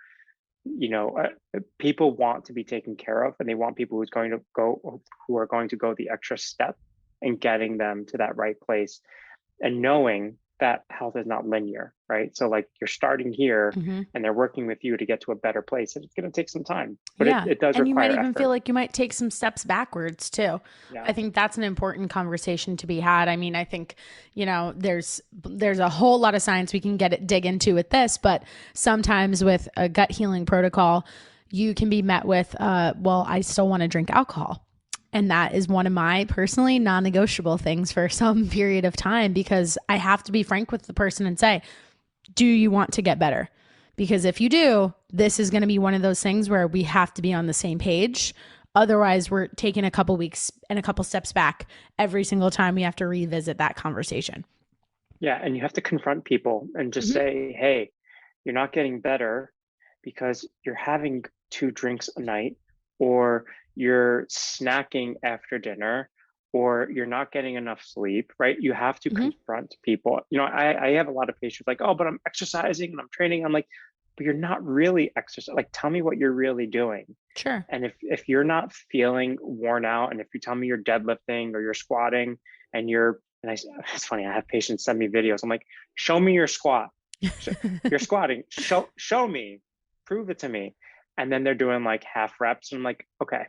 people want to be taken care of, and they want people who are going to go the extra step in getting them to that right place, and knowing that health is not linear, right? So like, you're starting here and they're working with you to get to a better place. And it's going to take some time, but it does require effort. And you might even feel like you might take some steps backwards too. Yeah. I think that's an important conversation to be had. I mean, I think, there's a whole lot of science we can dig into with this, but sometimes with a gut healing protocol, you can be met with, well, I still want to drink alcohol. And that is one of my personally non-negotiable things for some period of time, because I have to be frank with the person and say, do you want to get better? Because if you do, this is going to be one of those things where we have to be on the same page. Otherwise, we're taking a couple weeks and a couple steps back every single time we have to revisit that conversation. Yeah. And you have to confront people and just say, hey, you're not getting better because you're having 2 drinks a night, or you're snacking after dinner, or you're not getting enough sleep, right? You have to confront people. I have a lot of patients like, oh, but I'm exercising and I'm training. I'm like, but you're not really exercising. Like, tell me what you're really doing. Sure. And if you're not feeling worn out, and if you tell me you're deadlifting or you're squatting and it's funny, I have patients send me videos. I'm like, show me your squat. You're squatting. Show me, prove it to me. And then they're doing like half reps. And I'm like, okay,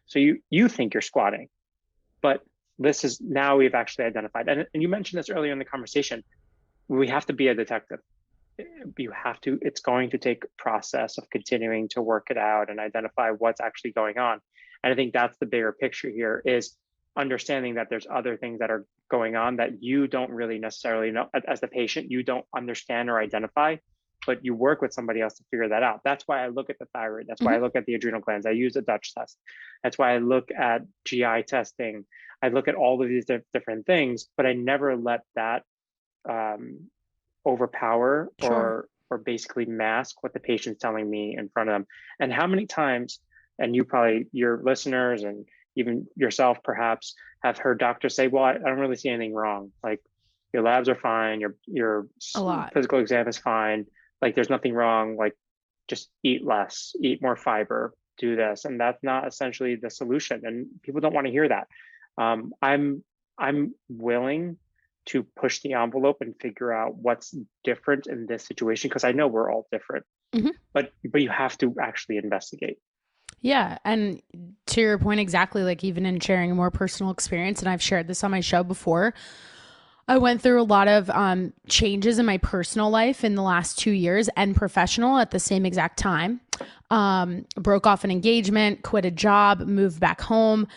so you think you're squatting, but this is, now we've actually identified. And you mentioned this earlier in the conversation. We have to be a detective. It's going to take a process of continuing to work it out and identify what's actually going on. And I think that's the bigger picture here, is understanding that there's other things that are going on that you don't really necessarily know as the patient, you don't understand or identify, but you work with somebody else to figure that out. That's why I look at the thyroid. That's why I look at the adrenal glands. I use a Dutch test. That's why I look at GI testing. I look at all of these different things, but I never let that overpower Sure. or basically mask what the patient's telling me in front of them. And how many times, and you probably, your listeners and even yourself perhaps have heard doctors say, well, I don't really see anything wrong. Like your labs are fine, your A lot. physical exam is fine. Like there's nothing wrong. Like just eat less, eat more fiber, do this. And that's not essentially the solution. And people don't want to hear that. I'm willing to push the envelope and figure out what's different in this situation, because I know we're all different. But you have to actually investigate. Yeah. And to your point, exactly, like even in sharing a more personal experience, and I've shared this on my show before, I went through a lot of changes in my personal life in the last 2 years and professional at the same exact time. Broke off an engagement, quit a job, moved back home,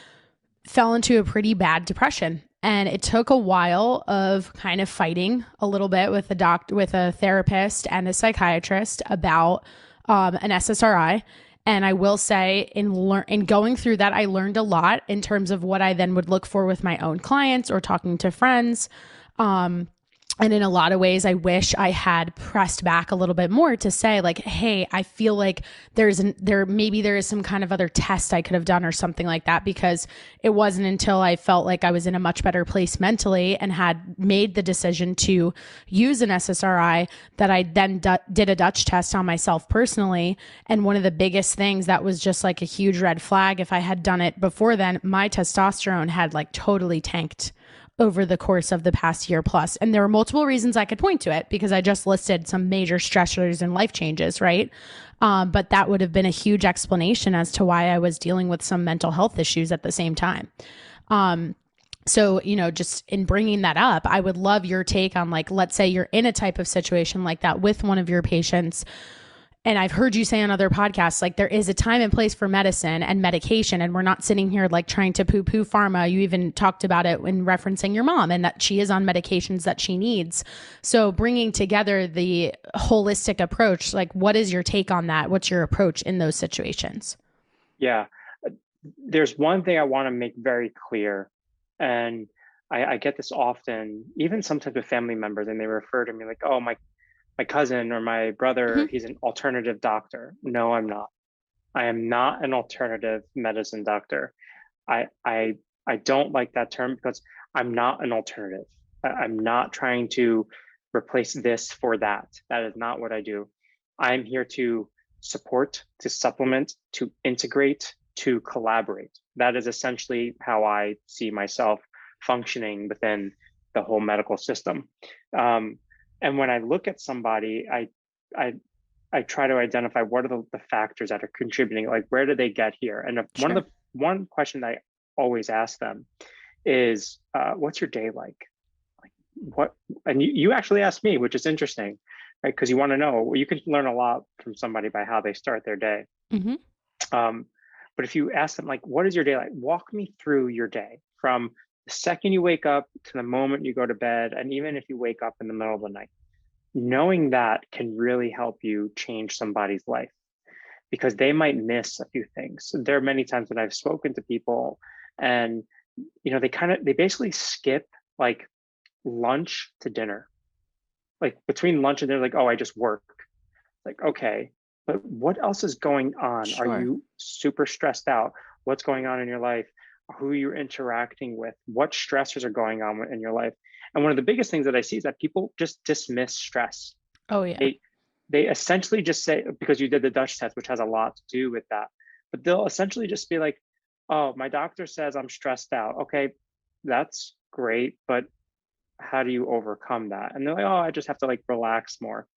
fell into a pretty bad depression. And it took a while of kind of fighting a little bit with a therapist and a psychiatrist about an SSRI. And I will say in going through that, I learned a lot in terms of what I then would look for with my own clients or talking to friends. And in a lot of ways, I wish I had pressed back a little bit more to say like, hey, I feel like maybe there is some kind of other test I could have done or something like that, because it wasn't until I felt like I was in a much better place mentally and had made the decision to use an SSRI that I then did a Dutch test on myself personally. And one of the biggest things that was just like a huge red flag, if I had done it before then, my testosterone had like totally tanked over the course of the past year plus. And there were multiple reasons I could point to it, because I just listed some major stressors and life changes, right? But that would have been a huge explanation as to why I was dealing with some mental health issues at the same time. So, just in bringing that up, I would love your take on, like, let's say you're in a type of situation like that with one of your patients. And I've heard you say on other podcasts, like there is a time and place for medicine and medication. And we're not sitting here like trying to poo-poo pharma. You even talked about it when referencing your mom and that she is on medications that she needs. So bringing together the holistic approach, like what is your take on that? What's your approach in those situations? Yeah. There's one thing I want to make very clear. And I get this often, even sometimes with family members, and they refer to me like, oh, my cousin or my brother, he's an alternative doctor. No, I'm not. I am not an alternative medicine doctor. I don't like that term because I'm not an alternative. I'm not trying to replace this for that. That is not what I do. I'm here to support, to supplement, to integrate, to collaborate. That is essentially how I see myself functioning within the whole medical system. And when I look at somebody, I try to identify what are the factors that are contributing, like where did they get here? And one question that I always ask them is, what's your day like? Like what? And you actually asked me, which is interesting, right? Because you want to know. You can learn a lot from somebody by how they start their day. But if you ask them, like, what is your day like? Walk me through your day from the second you wake up to the moment you go to bed, and even if you wake up in the middle of the night. Knowing that can really help you change somebody's life, because they might miss a few things. So there are many times when I've spoken to people and, they basically skip like lunch to dinner. Like between lunch and dinner, like, oh, I just work. Like, okay, but what else is going on? Sure. Are you super stressed out? What's going on in your life? Who you're interacting with? What stressors are going on in your life? And one of the biggest things that I see is that people just dismiss stress. Oh, yeah. They essentially just say, because you did the Dutch test, which has a lot to do with that, but they'll essentially just be like, oh, my doctor says I'm stressed out. Okay, that's great, but how do you overcome that? And they're like, oh, I just have to like relax more.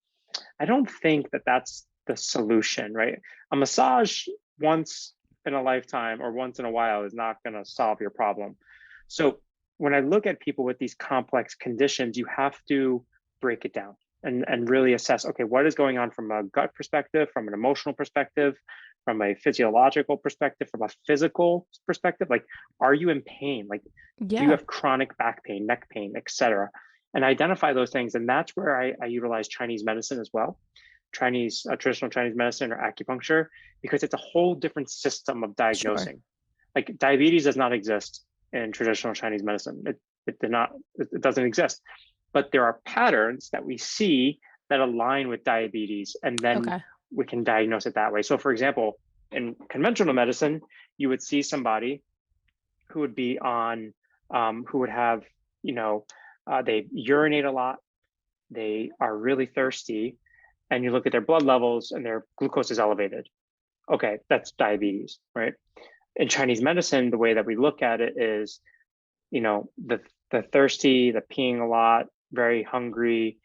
I don't think that that's the solution, right? A massage once in a lifetime or once in a while is not going to solve your problem. So when I look at people with these complex conditions, you have to break it down and really assess, okay, what is going on from a gut perspective, from an emotional perspective, from a physiological perspective, from a physical perspective. Like, are you in pain? Like, do you have chronic back pain, neck pain, etc.? And identify those things. And that's where I utilize Chinese medicine as well. Traditional Chinese medicine or acupuncture, because it's a whole different system of diagnosing. Sure. Like, diabetes does not exist in traditional Chinese medicine. It doesn't exist. But there are patterns that we see that align with diabetes, and then we can diagnose it that way. So for example, in conventional medicine, you would see somebody who would be on, who would have, they urinate a lot, they are really thirsty, and you look at their blood levels and their glucose is elevated. Okay, that's diabetes, right? In Chinese medicine, the way that we look at it is, the thirsty, the peeing a lot, very hungry,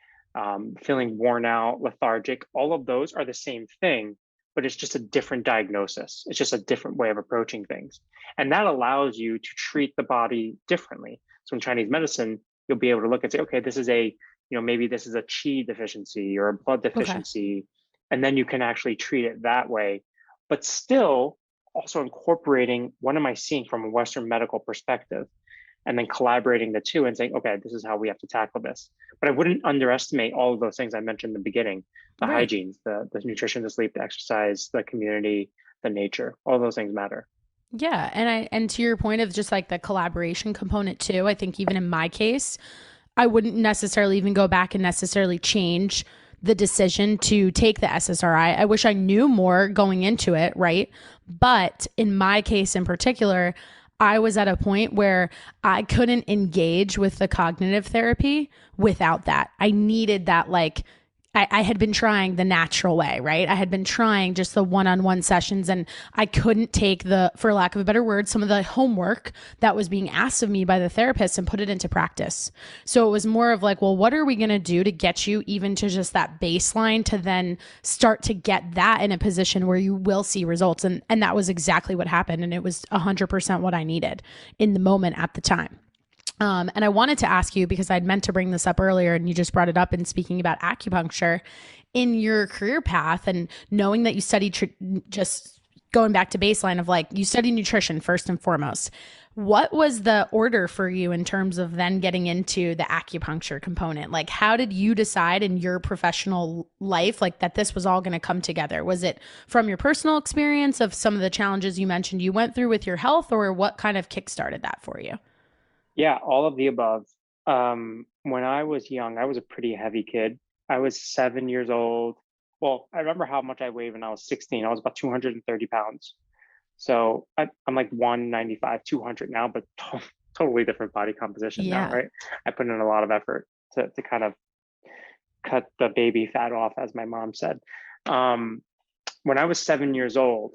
feeling worn out, lethargic, all of those are the same thing, but it's just a different diagnosis. It's just a different way of approaching things. And that allows you to treat the body differently. So in Chinese medicine, you'll be able to look and say, okay, this is maybe this is a qi deficiency or a blood deficiency. And then you can actually treat it that way, but still also incorporating what am I seeing from a Western medical perspective, and then collaborating the two and saying, okay, this is how we have to tackle this. But I wouldn't underestimate all of those things I mentioned in the beginning, the hygienes, the nutrition, the sleep, the exercise, the community, the nature, all those things matter. Yeah. And to your point of just like the collaboration component too, I think even in my case, I wouldn't necessarily even go back and necessarily change the decision to take the SSRI. I wish I knew more going into it, right? But in my case in particular, I was at a point where I couldn't engage with the cognitive therapy without that. I needed that, like, I had been trying the natural way, right? I had been trying just the one-on-one sessions, and I couldn't take for lack of a better word, some of the homework that was being asked of me by the therapist and put it into practice. So it was more of like, well, what are we going to do to get you even to just that baseline to then start to get that in a position where you will see results? And that was exactly what happened. And it was 100% what I needed in the moment at the time. And I wanted to ask you, because I'd meant to bring this up earlier and you just brought it up in speaking about acupuncture, in your career path and knowing that you studied, just going back to baseline of like, you studied nutrition first and foremost. What was the order for you in terms of then getting into the acupuncture component? Like, how did you decide in your professional life, like, that this was all going to come together? Was it from your personal experience of some of the challenges you mentioned you went through with your health, or what kind of kickstarted that for you? Yeah, all of the above. When I was young, I was a pretty heavy kid. I was 7 years old. Well, I remember how much I weighed when I was 16. I was about 230 pounds. So I'm like 195, 200 now, but totally different body composition now, right? I put in a lot of effort to kind of cut the baby fat off, as my mom said. When I was 7 years old,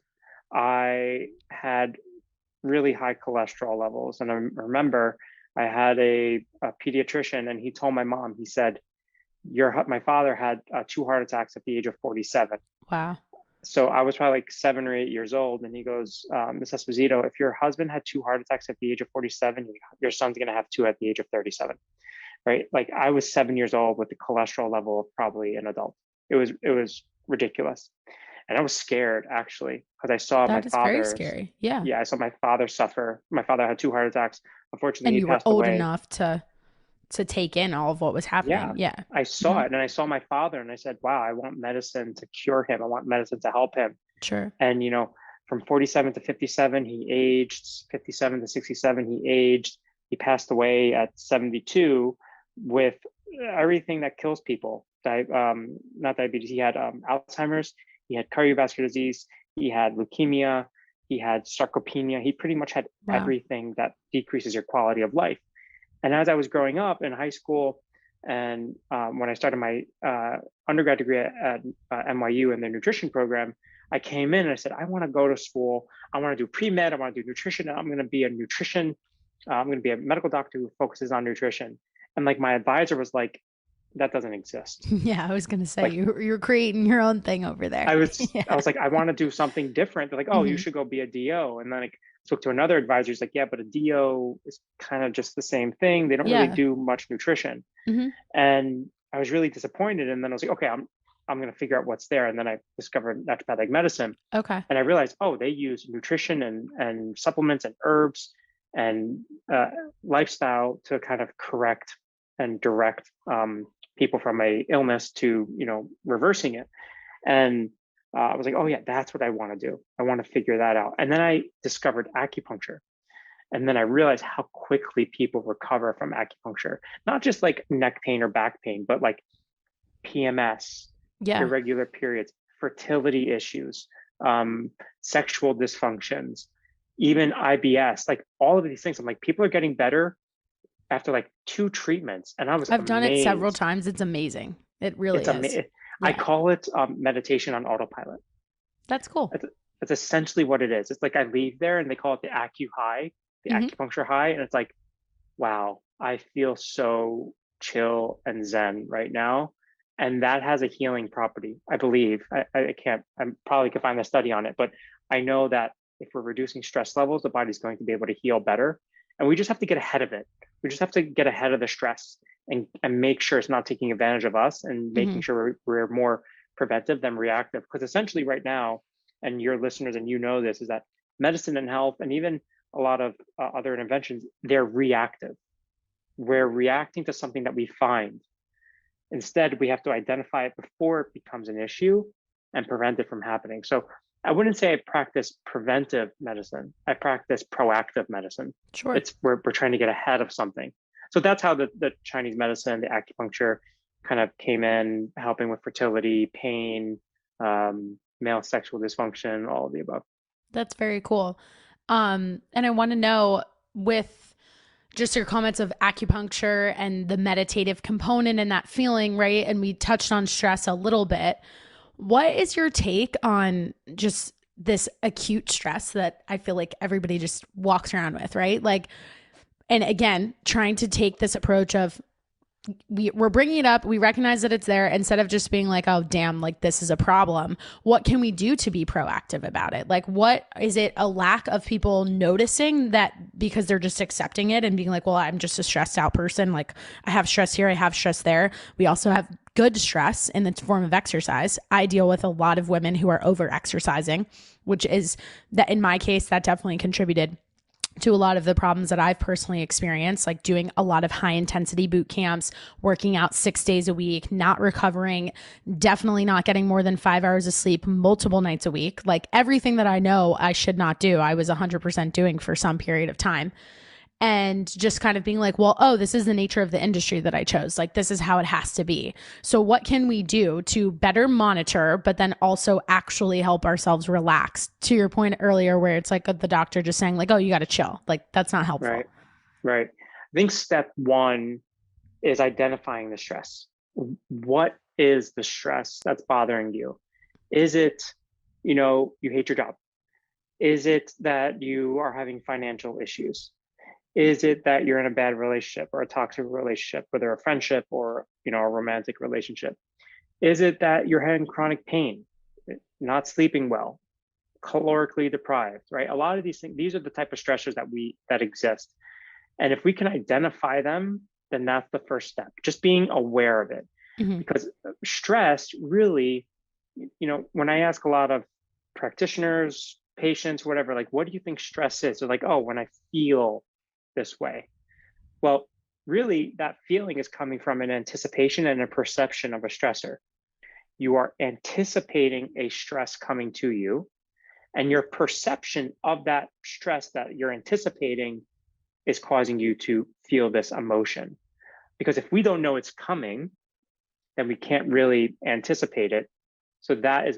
I had really high cholesterol levels. And I remember I had a pediatrician, and he told my mom, he said, my father had 2 heart attacks at the age of 47. Wow. So I was probably like 7 or 8 years old. And he goes, Miss Esposito, if your husband had 2 heart attacks at the age of 47, your son's going to have 2 at the age of 37. Right? Like, I was 7 years old with the cholesterol level of probably an adult. It was ridiculous. And I was scared, actually, because I saw my father. Very scary. Yeah. Yeah, I saw my father suffer. My father had 2 heart attacks. Unfortunately, and he passed away. And you were old enough to take in all of what was happening. Yeah. I saw it, and I saw my father, and I said, wow, I want medicine to cure him. I want medicine to help him. Sure. And, from 47 to 57, he aged. 57 to 67, he aged. He passed away at 72 with everything that kills people. Not diabetes. He had Alzheimer's. He had cardiovascular disease. He had leukemia. He had sarcopenia. He pretty much had everything that decreases your quality of life. And as I was growing up in high school, and when I started my undergrad degree at NYU in their nutrition program, I came in and I said, I want to go to school. I want to do pre-med. I want to do nutrition. I'm going to be a I'm going to be a medical doctor who focuses on nutrition. And like, my advisor was like, that doesn't exist. Yeah, I was going to say, like, you're creating your own thing over there. I was like, I want to do something different. They're like, oh, you should go be a DO. And then I spoke to another advisor. He's like, yeah, but a DO is kind of just the same thing. They don't really do much nutrition. And I was really disappointed. And then I was like, okay, I'm I'm going to figure out what's there. And then I discovered naturopathic medicine. Okay. And I realized, oh, they use nutrition and supplements and herbs and lifestyle to kind of correct and direct people from a illness to, reversing it. And I was like, oh yeah, that's what I want to do. I want to figure that out. And then I discovered acupuncture. And then I realized how quickly people recover from acupuncture, not just like neck pain or back pain, but like PMS, irregular periods, fertility issues, sexual dysfunctions, even IBS, like all of these things. I'm like, people are getting better after like 2 treatments. And I've done it several times. It's amazing. It really is. I call it meditation on autopilot. That's cool. That's essentially what it is. It's like I leave there and they call it the acu high, the acupuncture high. And it's like, wow, I feel so chill and zen right now. And that has a healing property, I believe. I probably could find a study on it, but I know that if we're reducing stress levels, the body's going to be able to heal better. And we just have to get ahead of it. We just have to get ahead of the stress and make sure it's not taking advantage of us and making sure we're more preventive than reactive. Because essentially right now, and your listeners and this, is that medicine and health and even a lot of other interventions, they're reactive. We're reacting to something that we find. Instead, we have to identify it before it becomes an issue and prevent it from happening. So I wouldn't say I practice preventive medicine. I practice proactive medicine. Sure. It's we're trying to get ahead of something. So that's how the Chinese medicine, the acupuncture kind of came in, helping with fertility, pain, male sexual dysfunction, all of the above. That's very cool. And I want to know, with just your comments of acupuncture and the meditative component and that feeling, right? And we touched on stress a little bit. What is your take on just this acute stress that I feel like everybody just walks around with, right? Like, and again, trying to take this approach of we're bringing it up. We recognize that it's there, instead of just being like, oh, damn, like this is a problem. What can we do to be proactive about it? Like, what is it, a lack of people noticing that because they're just accepting it and being like, well, I'm just a stressed out person. Like, I have stress here, I have stress there. We also have good stress in the form of exercise. I deal with a lot of women who are over exercising, which is that in my case, that definitely contributed to a lot of the problems that I've personally experienced, like doing a lot of high intensity boot camps, working out 6 days a week, not recovering, definitely not getting more than 5 hours of sleep multiple nights a week. Like everything that I know I should not do, I was 100% doing for some period of time. And just kind of being like, well, oh, this is the nature of the industry that I chose. Like, this is how it has to be. So what can we do to better monitor, but then also actually help ourselves relax? To your point earlier, where it's like the doctor just saying like, oh, you got to chill. Like, that's not helpful. Right. I think step 1 is identifying the stress. What is the stress that's bothering you? Is it, you hate your job? Is it that you are having financial issues? Is it that you're in a bad relationship or a toxic relationship, whether a friendship or, a romantic relationship? Is it that you're having chronic pain, not sleeping well, calorically deprived, right? A lot of these things, these are the type of stressors that exist. And if we can identify them, then that's the first step, just being aware of it. Because stress really, when I ask a lot of practitioners, patients, whatever, like, what do you think stress is? They're like, oh, when I feel this way. Well, really, that feeling is coming from an anticipation and a perception of a stressor. You are anticipating a stress coming to you, and your perception of that stress that you're anticipating is causing you to feel this emotion. Because if we don't know it's coming, then we can't really anticipate it. So that's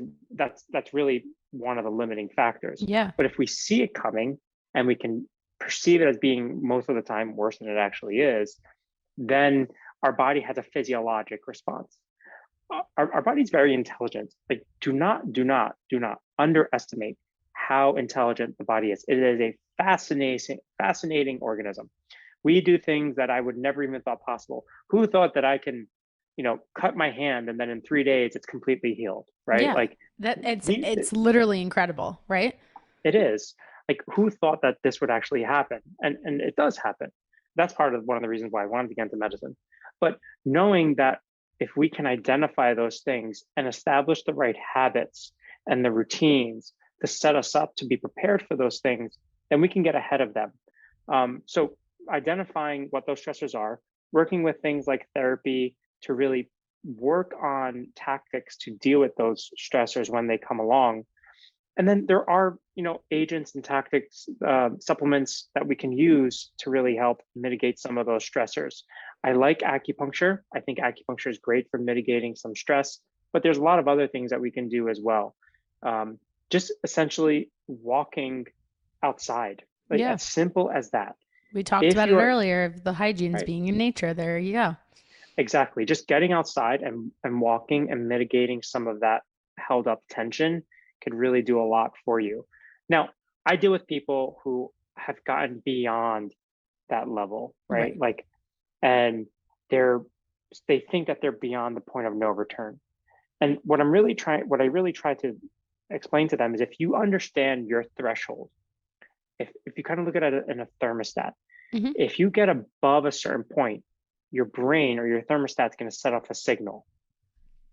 really one of the limiting factors. Yeah. But if we see it coming and we can perceive it as being most of the time worse than it actually is, then our body has a physiologic response. Our body's very intelligent. Like, do not underestimate how intelligent the body is. It is a fascinating organism. We do things that I would never even thought possible. Who thought that I can, cut my hand and then in 3 days it's completely healed, right? Yeah, like it's literally incredible, right? It is. Like, who thought that this would actually happen? And it does happen. That's part of one of the reasons why I wanted to get into medicine. But knowing that if we can identify those things and establish the right habits and the routines to set us up to be prepared for those things, then we can get ahead of them. So identifying what those stressors are, working with things like therapy to really work on tactics to deal with those stressors when they come along. And then there are, agents and tactics, supplements that we can use to really help mitigate some of those stressors. I like acupuncture. I think acupuncture is great for mitigating some stress, but there's a lot of other things that we can do as well. Just essentially walking outside, like as simple as that. We talked about it earlier, the hygienes being in nature. There you go. Exactly. Just getting outside and walking and mitigating some of that held up tension could really do a lot for you. Now, I deal with people who have gotten beyond that level, right? Like, and they think that they're beyond the point of no return. And what I really try to explain to them is, if you understand your threshold, if you kind of look at it in a thermostat, if you get above a certain point, your brain or your thermostat's going to set off a signal.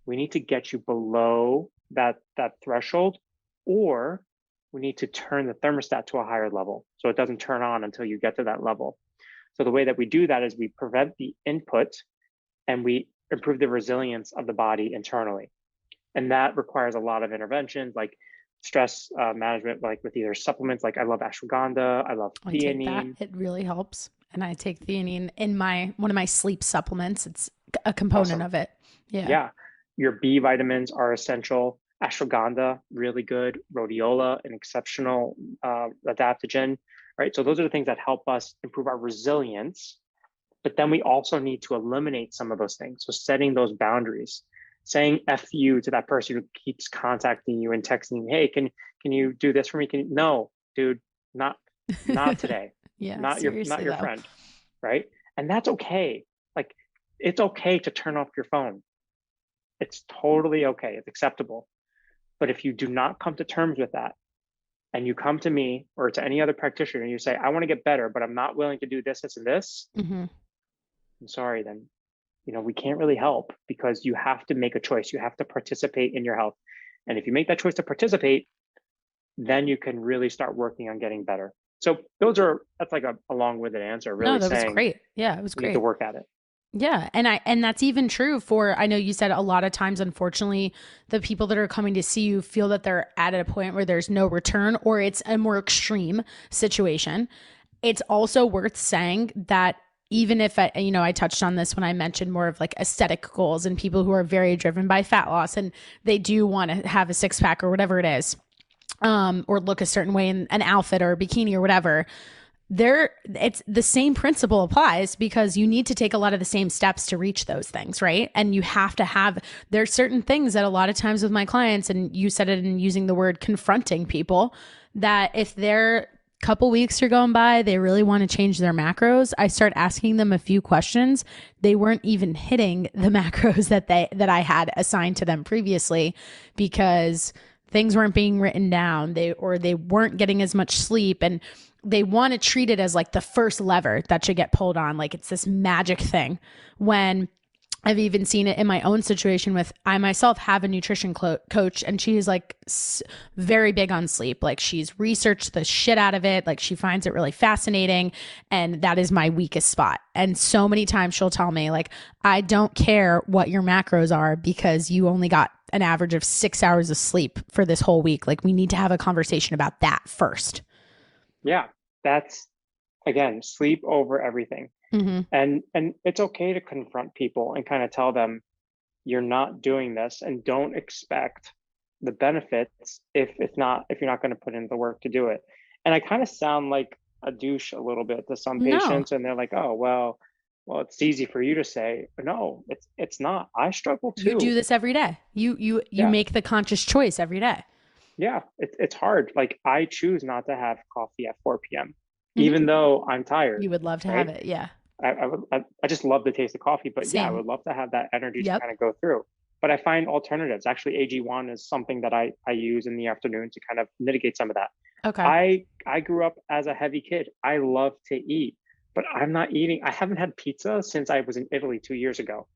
We need to get you below that threshold, or we need to turn the thermostat to a higher level so it doesn't turn on until you get to that level. So the way that we do that is we prevent the input and we improve the resilience of the body internally. And that requires a lot of interventions, like stress management, like with either supplements, like I love ashwagandha, I love theanine. It really helps. And I take theanine in one of my sleep supplements. It's a component of it. Yeah. Your B vitamins are essential. Ashwagandha, really good. Rhodiola, an exceptional adaptogen, right? So those are the things that help us improve our resilience. But then we also need to eliminate some of those things. So setting those boundaries, saying F you to that person who keeps contacting you and texting, hey, can you do this for me? No, dude, not today. Not your friend, right? And that's okay. Like, it's okay to turn off your phone. It's totally okay. It's acceptable. But if you do not come to terms with that, and you come to me or to any other practitioner and you say, I want to get better, but I'm not willing to do this, this, and this, I'm sorry, then, we can't really help, because you have to make a choice. You have to participate in your health. And if you make that choice to participate, then you can really start working on getting better. So that's like a long-winded answer, really. No, that was great. Yeah, it was great. You need to work at it. Yeah. And that's even true I know you said a lot of times, unfortunately, the people that are coming to see you feel that they're at a point where there's no return, or it's a more extreme situation. It's also worth saying that even if I touched on this when I mentioned more of like aesthetic goals and people who are very driven by fat loss and they do want to have a six pack or whatever it is, or look a certain way in an outfit or a bikini or whatever, it's the same principle applies, because you need to take a lot of the same steps to reach those things, right? And you have to there's certain things that a lot of times with my clients, and you said it in using the word confronting people, that if they're couple weeks are going by, they really want to change their macros, I start asking them a few questions. They weren't even hitting the macros that I had assigned to them previously, because things weren't being written down, they weren't getting as much sleep, and they want to treat it as like the first lever that should get pulled on, like it's this magic thing, when I've even seen it in my own situation with, I myself have a nutrition coach, and she is like very big on sleep. Like, she's researched the shit out of it. Like, she finds it really fascinating. And that is my weakest spot. And so many times she'll tell me, like, I don't care what your macros are, because you only got an average of 6 hours of sleep for this whole week. Like, we need to have a conversation about that first. Yeah. That's, again, sleep over everything. And it's okay to confront people and kind of tell them, you're not doing this, and don't expect the benefits if you're not going to put in the work to do it. And I kind of sound like a douche a little bit to some patients, and they're like, oh, well, it's easy for you to say. No, it's not. I struggle too. You do this every day. You make the conscious choice every day. Yeah, it's hard. Like, I choose not to have coffee at 4 p.m. even though I'm tired. You would love to have it. Yeah. I just love the taste of coffee, but Same. Yeah, I would love to have that energy to kind of go through. But I find alternatives. Actually, AG1 is something that I use in the afternoon to kind of mitigate some of that. Okay. I grew up as a heavy kid. I love to eat, but I'm not eating. I haven't had pizza since I was in Italy 2 years ago.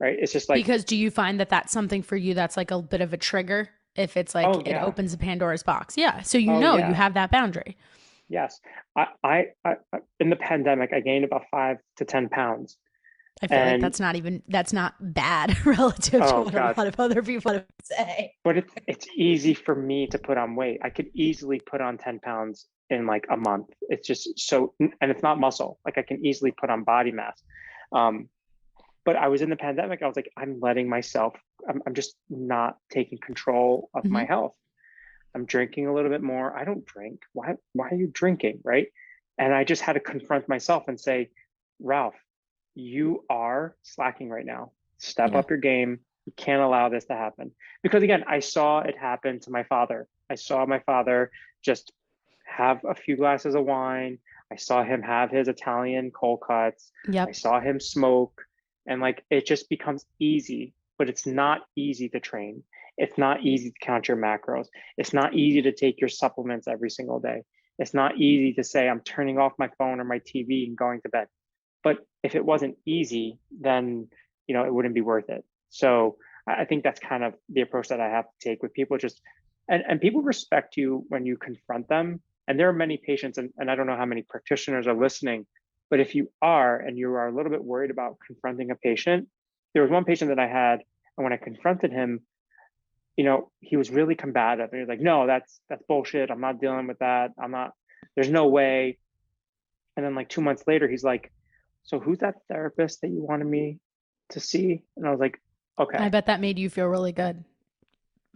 right? It's just like, Because do you find that that's something for you that's like a bit of a trigger if it's like oh it yeah, opens a Pandora's box? Yeah. So oh you yeah, have that boundary. yes. In the pandemic, I gained about 5 to 10 pounds, I feel like and that's not bad relative to oh what a God, lot of other people would say. but it's easy for me to put on weight. I could easily put on 10 pounds in like a month. It's just so, and it's not muscle. Like I can easily put on body mass. Um, but I was in the pandemic. I was like, I'm letting myself, I'm just not taking control of my Hmm. health. I'm drinking a little bit more. I don't drink. Why are you drinking? Right. And I just had to confront myself and say, Ralph, you are slacking right now. Step Yeah. up your game. You can't allow this to happen. Because again, I saw it happen to my father. I saw my father just have a few glasses of wine. I saw him have his Italian cold cuts. I Yep. saw him smoke. And like it just becomes easy, but it's not easy to train. It's not easy to count your macros. It's not easy to take your supplements every single day. It's not easy to say, I'm turning off my phone or my TV and going to bed. But if it wasn't easy, then it wouldn't be worth it. So I think that's kind of the approach that I have to take with people. Just and people respect you when you confront them. And there are many patients, and I don't know how many practitioners are listening, but if you are and you are a little bit worried about confronting a patient, there was one patient that I had, and when I confronted him, he was really combative. And he was like, no, that's bullshit. I'm not dealing with that. I'm not, there's no way. And then like 2 months later, he's like, so who's that therapist that you wanted me to see? And I was like, I okay. bet that made you feel really good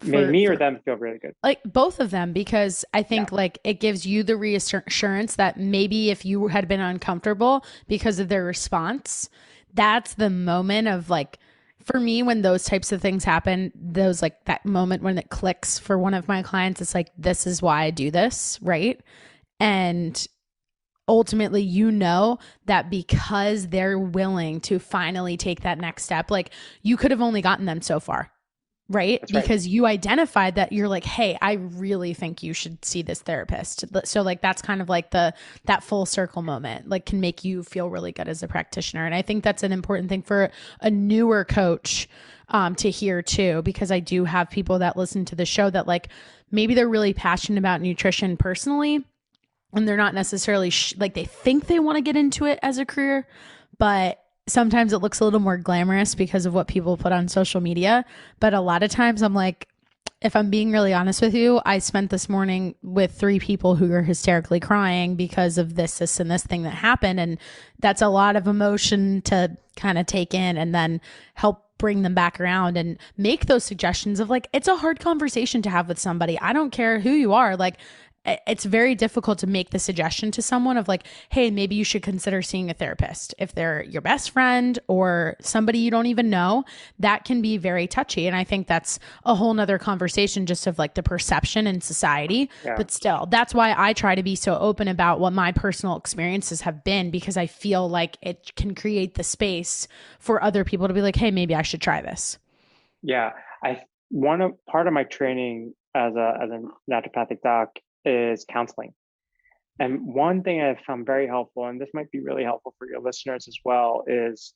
Made for me or them feel really good. like both of them, because I Yeah. think like it gives you the reassurance that maybe if you had been uncomfortable because of their response, that's the moment of like, for me, when those types of things happen, those like that moment when it clicks for one of my clients, it's like, this is why I do this, right? And ultimately, that because they're willing to finally take that next step, like you could have only gotten them so far, right? That's right. Because you identified that you're like, hey, I really think you should see this therapist. So like that's kind of like that full circle moment, like can make you feel really good as a practitioner. And I think that's an important thing for a newer coach to hear too, because I do have people that listen to the show that like maybe they're really passionate about nutrition personally, and they're not necessarily like they think they want to get into it as a career, but sometimes it looks a little more glamorous because of what people put on social media. But a lot of times I'm like, if I'm being really honest with you, I spent this morning with 3 people who are hysterically crying because of this, and this thing that happened. And that's a lot of emotion to kind of take in and then help bring them back around and make those suggestions of like, it's a hard conversation to have with somebody. I don't care who you are. Like, it's very difficult to make the suggestion to someone of like, hey, maybe you should consider seeing a therapist. If they're your best friend or somebody you don't even know, that can be very touchy. And I think that's a whole nother conversation just of like the perception in society. Yeah. But still, that's why I try to be so open about what my personal experiences have been, because I feel like it can create the space for other people to be like, hey, maybe I should try this. Yeah. Part of my training as a naturopathic doc is counseling. And one thing I've found very helpful, and this might be really helpful for your listeners as well, is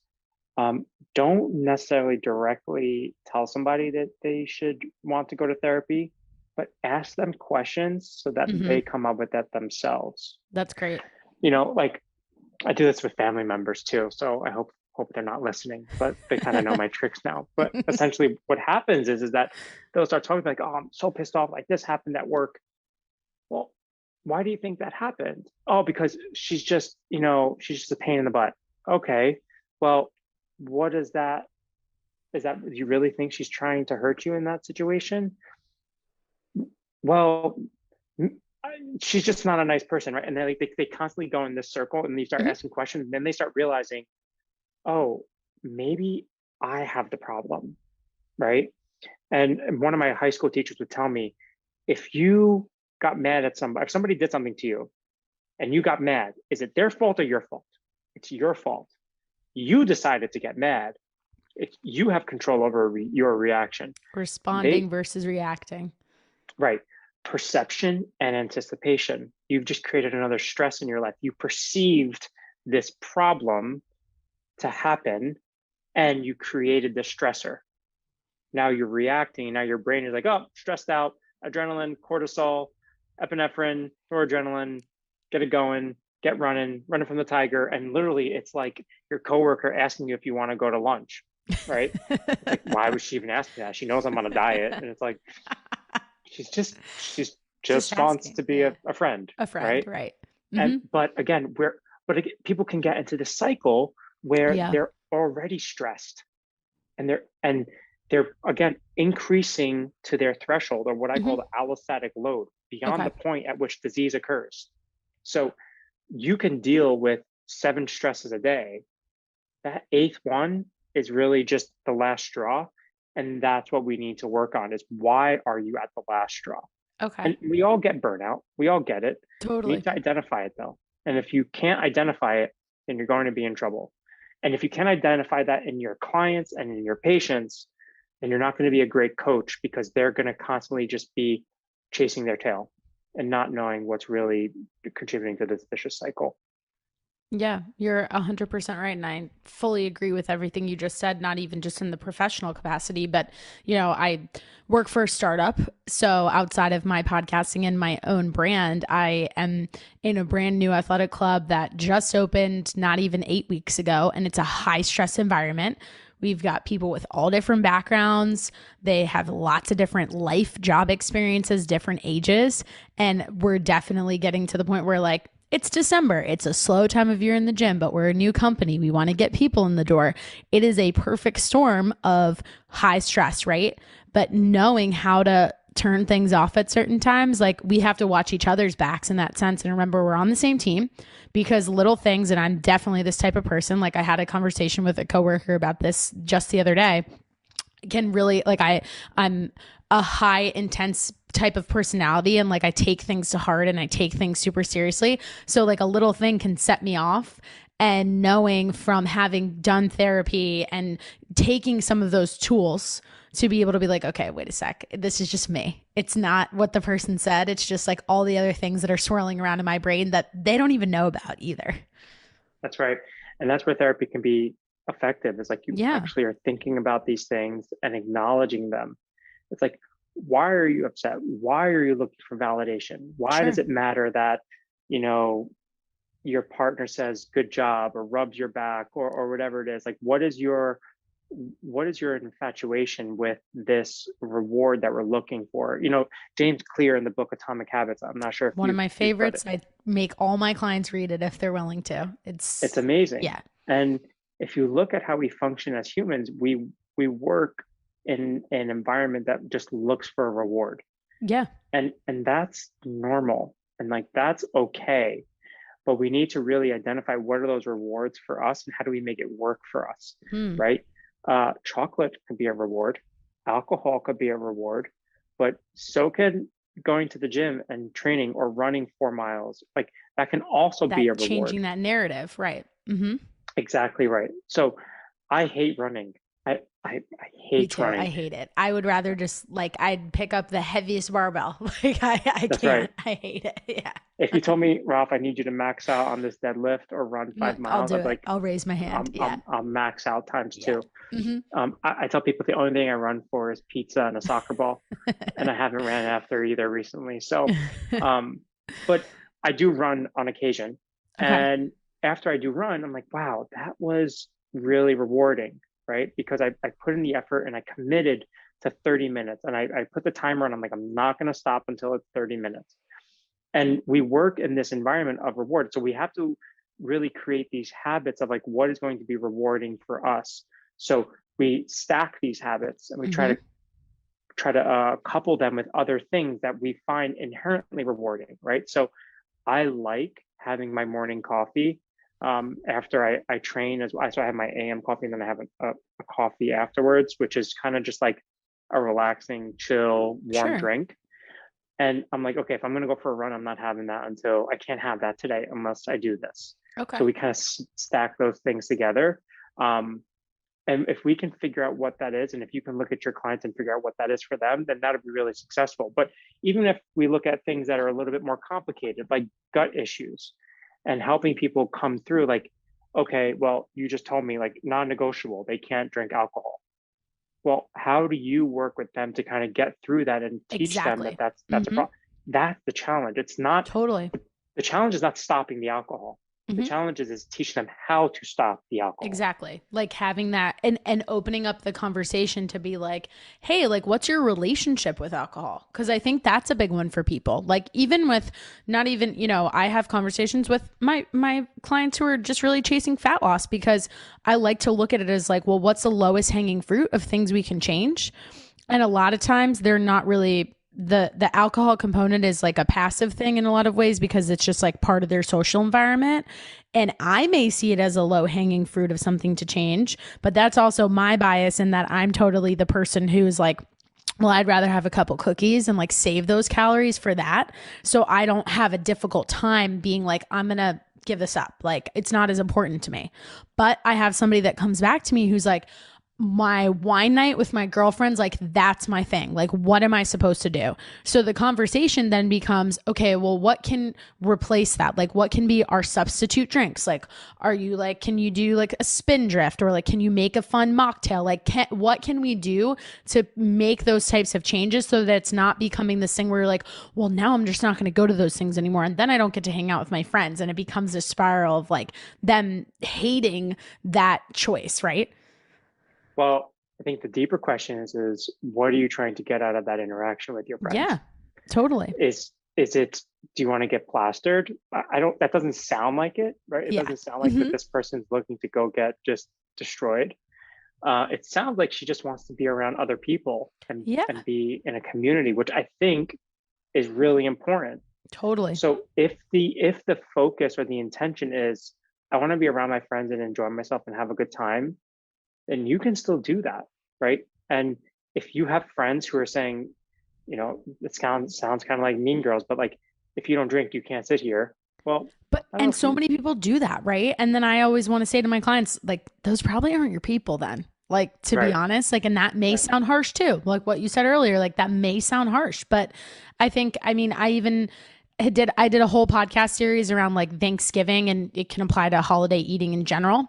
don't necessarily directly tell somebody that they should want to go to therapy, but ask them questions so that Mm-hmm. they come up with that themselves. That's great. Like I do this with family members too, so I hope they're not listening, but they kind of know my tricks now. But essentially, what happens is that they'll start talking like, "Oh, I'm so pissed off! Like this happened at work." Well, why do you think that happened? Oh, because she's just a pain in the butt. Okay, well, what is that? Is that, do you really think she's trying to hurt you in that situation? Well, she's just not a nice person, right? And they constantly go in this circle, and you start Mm-hmm. asking questions, and then they start realizing, oh, maybe I have the problem, right? And one of my high school teachers would tell me, if you got mad at somebody, if somebody did something to you and you got mad, is it their fault or your fault? It's your fault. You decided to get mad. You have control over your reaction. Responding versus reacting. Right. Perception and anticipation. You've just created another stress in your life. You perceived this problem to happen, and you created the stressor. Now you're reacting. Now your brain is like, oh, stressed out, adrenaline, cortisol, epinephrine, noradrenaline, get it going, get running from the tiger. And literally it's like your coworker asking you if you want to go to lunch, right? It's like, why would she even ask me that? She knows I'm on a diet. And it's like, she's just wants to be a friend. A friend, right? Mm-hmm. And, but again, people can get into this cycle where they're already stressed and they're again increasing to their threshold, or what I call the allostatic load, beyond the point at which disease occurs. So you can deal with 7 stresses a day. That 8th one is really just the last straw. And that's what we need to work on, is why are you at the last straw? Okay. And we all get burnout. We all get it. Totally. You need to identify it though. And if you can't identify it, then you're going to be in trouble. And if you can't identify that in your clients and in your patients, then you're not going to be a great coach, because they're going to constantly just be chasing their tail and not knowing what's really contributing to this vicious cycle. Yeah, you're 100% right. And I fully agree with everything you just said, not even just in the professional capacity, but, I work for a startup. So outside of my podcasting and my own brand, I am in a brand new athletic club that just opened not even 8 weeks ago. And it's a high stress environment. We've got people with all different backgrounds. They have lots of different life, job experiences, different ages. And we're definitely getting to the point where, like, it's December. It's a slow time of year in the gym, but we're a new company. We want to get people in the door. It is a perfect storm of high stress, right? But knowing how to turn things off at certain times, like, we have to watch each other's backs in that sense. And remember, we're on the same team, because little things, and I'm definitely this type of person. Like, I had a conversation with a coworker about this just the other day, can really, like, I'm a high intense type of personality, and like, I take things to heart and I take things super seriously. So like, a little thing can set me off, and knowing from having done therapy and taking some of those tools to be able to be like, okay, wait a sec, this is just me. It's not what the person said. It's just like all the other things that are swirling around in my brain that they don't even know about either. That's right. And that's where therapy can be effective. It's like, you actually are thinking about these things and acknowledging them. It's like, why are you upset? Why are you looking for validation? Why does it matter that, your partner says good job or rubs your back or whatever it is? Like, what is your infatuation with this reward that we're looking for? James Clear in the book Atomic Habits, I'm not sure if one of my favorites. I make all my clients read it if they're willing to. It's amazing. Yeah. And if you look at how we function as humans, we work in an environment that just looks for a reward. Yeah. And that's normal, and like, that's okay. But we need to really identify what are those rewards for us and how do we make it work for us, right? Chocolate could be a reward. Alcohol could be a reward, but so can going to the gym and training or running 4 miles. Like, that can also be a reward. Changing that narrative, right? Mm-hmm. Exactly right. So I hate running. I hate running. I hate it. I would rather just, like, I'd pick up the heaviest barbell. Like, I That's can't. Right. I hate it. Yeah. If you told me, Ralph, I need you to max out on this deadlift or run 5 miles, I'd like, I'll raise my hand. I'll max out times 2. Mm-hmm. I tell people the only thing I run for is pizza and a soccer ball, and I haven't ran after either recently. So, but I do run on occasion, and after I do run, I'm like, wow, that was really rewarding, right? Because I put in the effort and I committed to 30 minutes, and I put the timer on. I'm like, I'm not going to stop until it's 30 minutes. And we work in this environment of reward. So we have to really create these habits of like, what is going to be rewarding for us. So we stack these habits and we try to couple them with other things that we find inherently rewarding, right? So I like having my morning coffee after I train as well. So I have my AM coffee, and then I have a coffee afterwards, which is kind of just like a relaxing, chill, warm drink. And I'm like, okay, if I'm going to go for a run, I'm not having that until I can't have that today unless I do this. Okay. So we kind of stack those things together. And if we can figure out what that is, and if you can look at your clients and figure out what that is for them, then that'll be really successful. But even if we look at things that are a little bit more complicated, like gut issues, and helping people come through, like, okay, well, you just told me like non-negotiable, they can't drink alcohol. Well, how do you work with them to kind of get through that and teach them that Exactly. that's a Hmm. problem? That's the challenge. It's not, Totally. the challenge is not stopping the alcohol. The Hmm. challenge is teaching them how to stop the alcohol. Exactly. Like having that and opening up the conversation to be like, "Hey, like what's your relationship with alcohol?" Cuz I think that's a big one for people. Like even with not even, I have conversations with my clients who are just really chasing fat loss because I like to look at it as like, "Well, what's the lowest hanging fruit of things we can change?" And a lot of times they're not really the alcohol component is like a passive thing in a lot of ways because it's just like part of their social environment. And I may see it as a low hanging fruit of something to change, but that's also my bias in that I'm totally the person who's like, well, I'd rather have a couple cookies and like save those calories for that. So I don't have a difficult time being like, I'm going to give this up. Like it's not as important to me. But I have somebody that comes back to me who's like, my wine night with my girlfriends, like that's my thing. Like, what am I supposed to do? So the conversation then becomes, okay, well, what can replace that? Like, what can be our substitute drinks? Like, are you like, can you do like a spin drift or like, can you make a fun mocktail? Like, what can we do to make those types of changes so that it's not becoming this thing where you're like, well, now I'm just not going to go to those things anymore. And then I don't get to hang out with my friends. And it becomes a spiral of like them hating that choice, right? Well, I think the deeper question is what are you trying to get out of that interaction with your Yeah, friends? totally. Is it, do you want to get plastered? I don't, that doesn't sound like it, right? It Yeah. doesn't sound like that Hmm. this person's looking to go get just destroyed. It sounds like she just wants to be around other people Yeah, and be in a community, which I think is really important. totally. So if the focus or the intention is I want to be around my friends and enjoy myself and have a good time, then you can still do that, right? And if you have friends who are saying, it sounds kind of like Mean Girls, but like if you don't drink, you can't sit here. Well, But I don't know and if so you many people do that, right? And then I always want to say to my clients, like, those probably aren't your people then. Like, to be right, honest, like, and that may right. sound harsh too. Like what you said earlier, like that may sound harsh, but I think, I mean, I did a whole podcast series around like Thanksgiving and it can apply to holiday eating in general.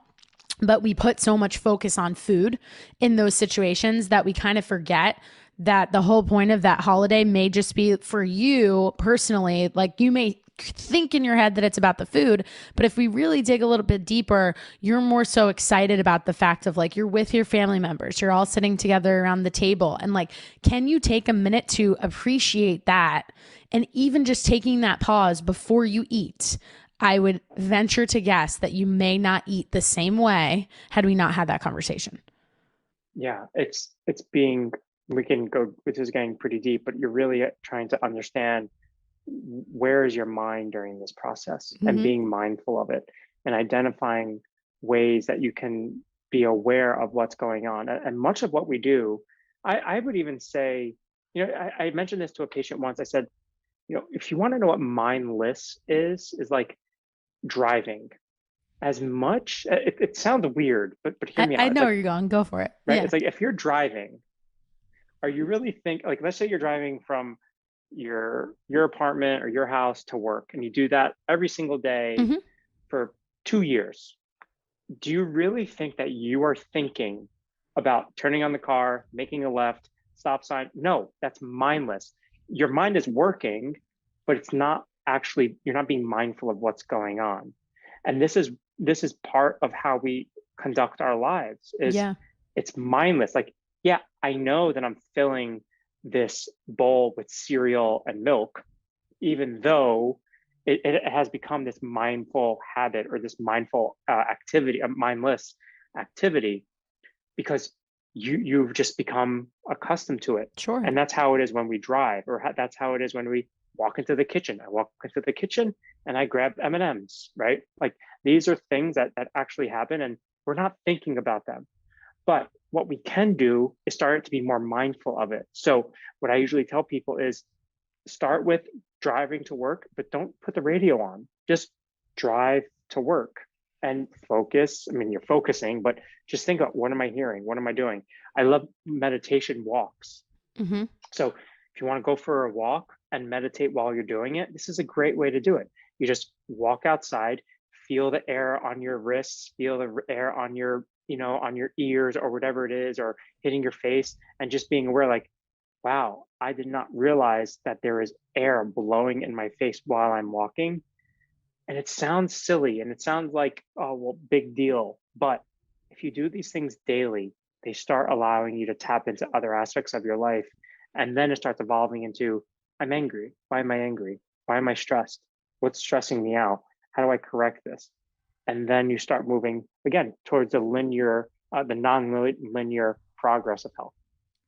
But we put so much focus on food in those situations that we kind of forget that the whole point of that holiday may just be for you personally. Like you may think in your head that it's about the food, but if we really dig a little bit deeper, you're more so excited about the fact of like you're with your family members, you're all sitting together around the table. And like, can you take a minute to appreciate that? And even just taking that pause before you eat, I would venture to guess that you may not eat the same way had we not had that conversation. Yeah, it's being, we can go, which is getting pretty deep, but you're really trying to understand where is your mind during this process and Hmm. being mindful of it and identifying ways that you can be aware of what's going on. And much of what we do, I would even say, I mentioned this to a patient once. I said, if you want to know what mindless is like driving. As much, it sounds weird, but hear I, me I out. It's know like, where you're going. Go for it. right, Yeah. it's like if you're driving, are you really like, let's say you're driving from your apartment or your house to work, and you do that every single day Hmm. for 2 years. Do you really think that you are thinking about turning on the car, making a left, stop sign? No, that's mindless. Your mind is working, but it's not actually, you're not being mindful of what's going on. And this is part of how we conduct our lives is Yeah. it's mindless. Like, yeah, I know that I'm filling this bowl with cereal and milk, even though it has become this mindful habit or this mindful activity, a mindless activity, because you've just become accustomed to it. Sure. And that's how it is when we drive, or that's how it is when we walk into the kitchen. I walk into the kitchen and I grab M&Ms, right? Like these are things that actually happen, and we're not thinking about them. But what we can do is start to be more mindful of it. So what I usually tell people is start with driving to work, but don't put the radio on. Just drive to work and focus. I mean, you're focusing, but just think about, what am I hearing? What am I doing? I love meditation walks. Hmm. So if you want to go for a walk and meditate while you're doing it, this is a great way to do it. You just walk outside, feel the air on your wrists, feel the air on your, on your ears or whatever it is, or hitting your face, and just being aware, like, wow, I did not realize that there is air blowing in my face while I'm walking. And it sounds silly and it sounds like, oh, well, big deal. But if you do these things daily, they start allowing you to tap into other aspects of your life. And then it starts evolving into, I'm angry. Why am I angry? Why am I stressed? What's stressing me out? How do I correct this? And then you start moving again towards the non-linear progress of health.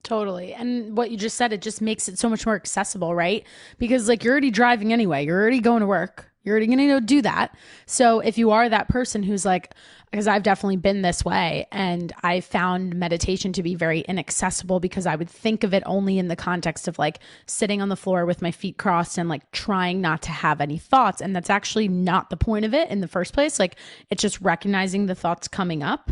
Totally. And what you just said, it just makes it so much more accessible, right? Because like you're already driving anyway, you're already going to work, you're already going to go do that. So if you are that person who's like, because I've definitely been this way, and I found meditation to be very inaccessible because I would think of it only in the context of like sitting on the floor with my feet crossed and like trying not to have any thoughts. And that's actually not the point of it in the first place. Like it's just recognizing the thoughts coming up.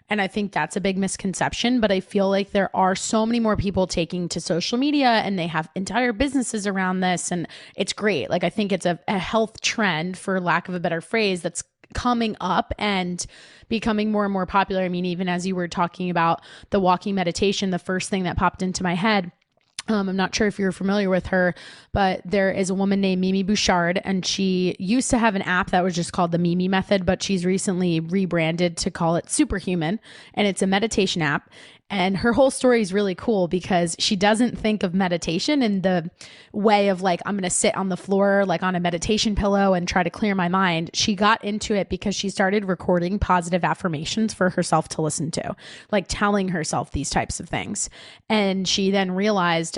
And I think that's a big misconception, but I feel like there are so many more people taking to social media and they have entire businesses around this. And it's great. Like, I think it's a health trend, for lack of a better phrase, that's coming up and becoming more and more popular. I mean, even as you were talking about the walking meditation, the first thing that popped into my head, I'm not sure if you're familiar with her, but there is a woman named Mimi Bouchard, and she used to have an app that was just called the Mimi Method, but she's recently rebranded to call it Superhuman, and it's a meditation app. And her whole story is really cool because she doesn't think of meditation in the way of like, I'm going to sit on the floor, like on a meditation pillow and try to clear my mind. She got into it because she started recording positive affirmations for herself to listen to, like telling herself these types of things. And she then realized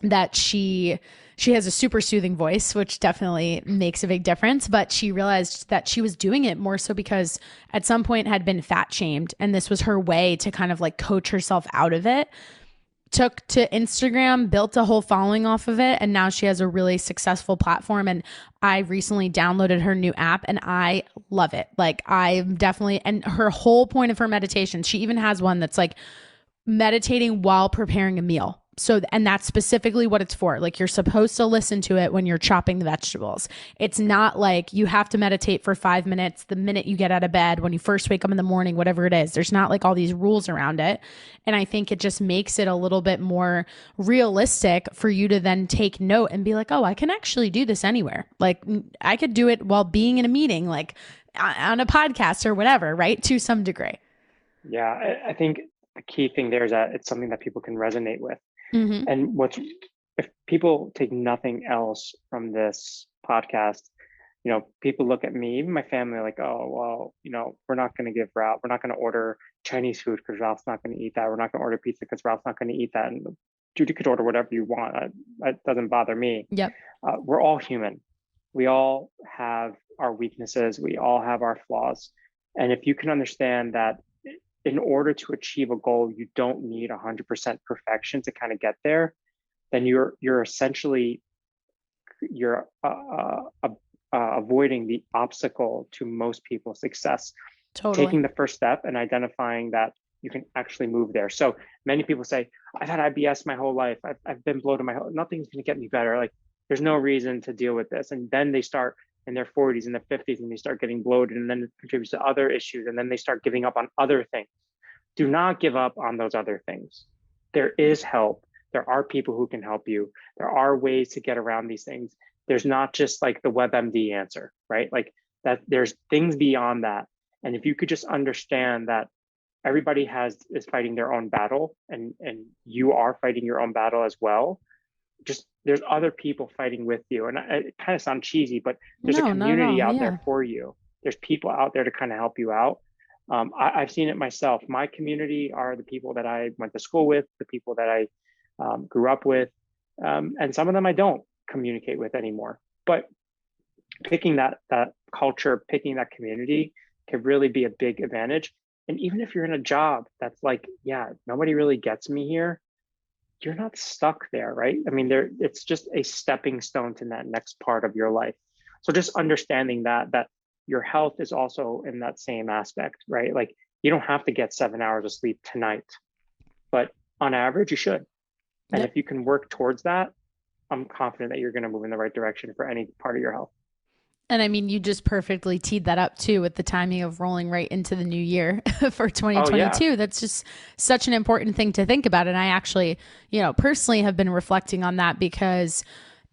that she has a super soothing voice, which definitely makes a big difference. But she realized that she was doing it more so because at some point had been fat shamed. And this was her way to kind of like coach herself out of it. Took to Instagram, built a whole following off of it. And now she has a really successful platform. And I recently downloaded her new app and I love it. Like I definitely, and her whole point of her meditation, she even has one that's like meditating while preparing a meal. So, and that's specifically what it's for. Like you're supposed to listen to it when you're chopping the vegetables. It's not like you have to meditate for 5 minutes the minute you get out of bed, when you first wake up in the morning, whatever it is. There's not like all these rules around it. And I think it just makes it a little bit more realistic for you to then take note and be like, oh, I can actually do this anywhere. Like I could do it while being in a meeting, like on a podcast or whatever, right? To some degree. Yeah, I think the key thing there is that it's something that people can resonate with. Mm-hmm. And if people take nothing else from this podcast, people look at me, even my family, like, oh, well, we're not going to give Ralph, we're not going to order Chinese food because Ralph's not going to eat that. We're not going to order pizza because Ralph's not going to eat that. And dude, you could order whatever you want. That doesn't bother me. Yep. We're all human. We all have our weaknesses. We all have our flaws. And if you can understand that in order to achieve a goal, you don't need 100% perfection to kind of get there, then you're essentially avoiding the obstacle to most people's success. Totally. Taking the first step and identifying that you can actually move there. So many people say, I've had IBS my whole life. I've been bloated my whole, nothing's going to get me better. Like there's no reason to deal with this. And then they start in their 40s and their 50s and they start getting bloated, and then it contributes to other issues. And then they start giving up on other things. Do not give up on those other things. There is help. There are people who can help you. There are ways to get around these things. There's not just like the WebMD answer, right? Like that there's things beyond that. And if you could just understand that everybody is fighting their own battle, and you are fighting your own battle as well. Just there's other people fighting with you. And it kind of sounds cheesy, but there's a community out there for you. There's people out there to kind of help you out. I've seen it myself. My community are the people that I went to school with, the people that I grew up with, and some of them I don't communicate with anymore. But picking that culture, picking that community can really be a big advantage. And even if you're in a job that's like, yeah, nobody really gets me here, you're not stuck there, right? I mean, it's just a stepping stone to that next part of your life. So just understanding that your health is also in that same aspect, right? Like you don't have to get 7 hours of sleep tonight, but on average you should. And if you can work towards that, I'm confident that you're going to move in the right direction for any part of your health. And I mean, you just perfectly teed that up too with the timing of rolling right into the new year for Oh yeah. 2022. That's just such an important thing to think about. And I actually, personally have been reflecting on that because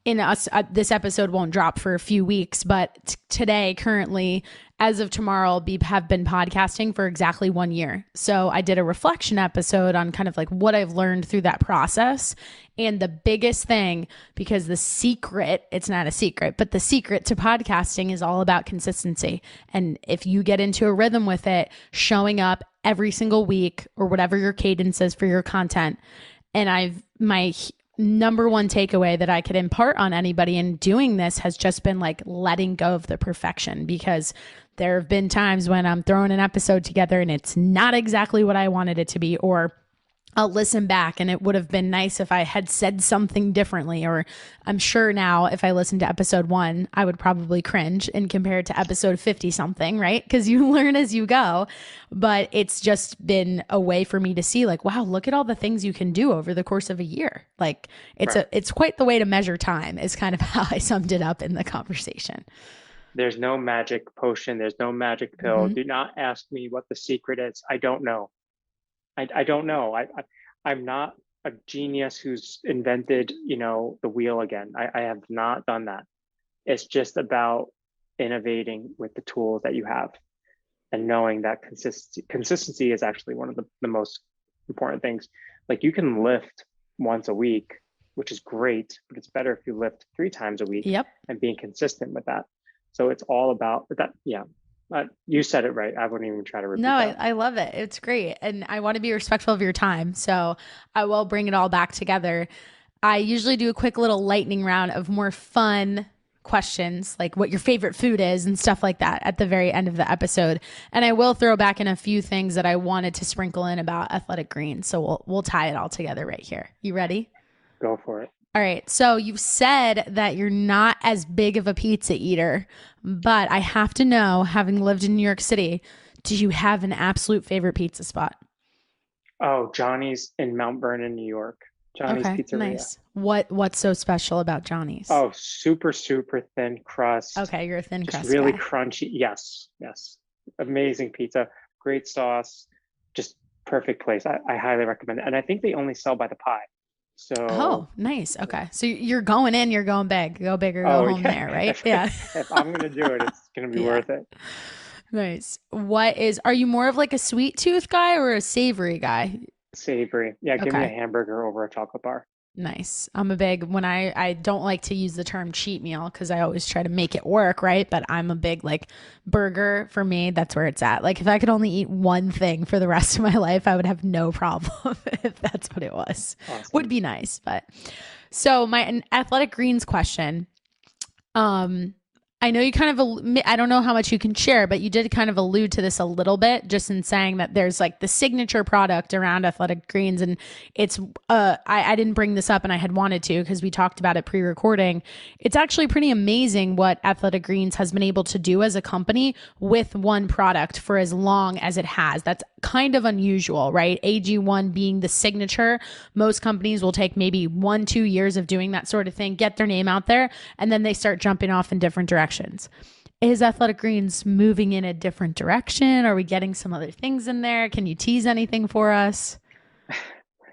this episode won't drop for a few weeks, but today, currently, as of tomorrow, I'll have been podcasting for exactly 1 year. So I did a reflection episode on kind of like what I've learned through that process. And the biggest thing, because it's not a secret, but the secret to podcasting is all about consistency. And if you get into a rhythm with it, showing up every single week or whatever your cadence is for your content. And my number one takeaway that I could impart on anybody in doing this has just been like letting go of the perfection, because there have been times when I'm throwing an episode together and it's not exactly what I wanted it to be, or I'll listen back and it would have been nice if I had said something differently. Or I'm sure now if I listened to episode 1, I would probably cringe and compare it to episode 50 something, right? Because you learn as you go. But it's just been a way for me to see like, wow, look at all the things you can do over the course of a year. Like it's quite the way to measure time is kind of how I summed it up in the conversation. There's no magic potion. There's no magic pill. Do not ask me what the secret is. I don't know. I don't know. I'm not a genius who's invented, the wheel again. I have not done that. It's just about innovating with the tools that you have and knowing that consistency is actually one of the most important things. Like you can lift once a week, which is great, but it's better if you lift 3 times a week. Yep. And being consistent with that. So it's all about that. Yeah. You said it right. I wouldn't even try to repeat that. I love it. It's great. And I want to be respectful of your time. So I will bring it all back together. I usually do a quick little lightning round of more fun questions, like what your favorite food is and stuff like that at the very end of the episode. And I will throw back in a few things that I wanted to sprinkle in about athletic greens. So we'll tie it all together right here. You ready? Go for it. All right. So you've said that you're not as big of a pizza eater, but I have to know, having lived in New York City, do you have an absolute favorite pizza spot? Oh, Johnny's in Mount Vernon, New York. Johnny's Pizzeria. Nice. What's so special about Johnny's? Oh, super, super thin crust. Okay, you're a thin crust really guy. crunchy. Yes. Amazing pizza. Great sauce. Just perfect place. I highly recommend it. And I think they only sell by the pie. So nice. Okay. So you're going in, you're going big. Go big or go home there, right? If I'm going to do it, it's going to be worth it. Nice. Are you more of like a sweet tooth guy or a savory guy? Savory. Yeah, give me a hamburger over a chocolate bar. Nice. I'm a big, when I don't like to use the term cheat meal because I always try to make it work, right? But I'm a big like burger for me. That's where it's at. Like if I could only eat one thing for the rest of my life, I would have no problem if that's what it was. Awesome. Would be nice. But so my athletic greens question, I know you kind of, I don't know how much you can share, but you did kind of allude to this a little bit just in saying that there's like the signature product around athletic greens. And it's, I didn't bring this up and I had wanted to because we talked about it pre-recording. It's actually pretty amazing what Athletic Greens has been able to do as a company with one product for as long as it has. That's kind of unusual, right? AG1 being the signature. Most companies will take maybe 1-2 years of doing that sort of thing, get their name out there, and then they start jumping off in different directions. Is Athletic Greens moving in a different direction? Are we getting some other things in there? Can you tease anything for us?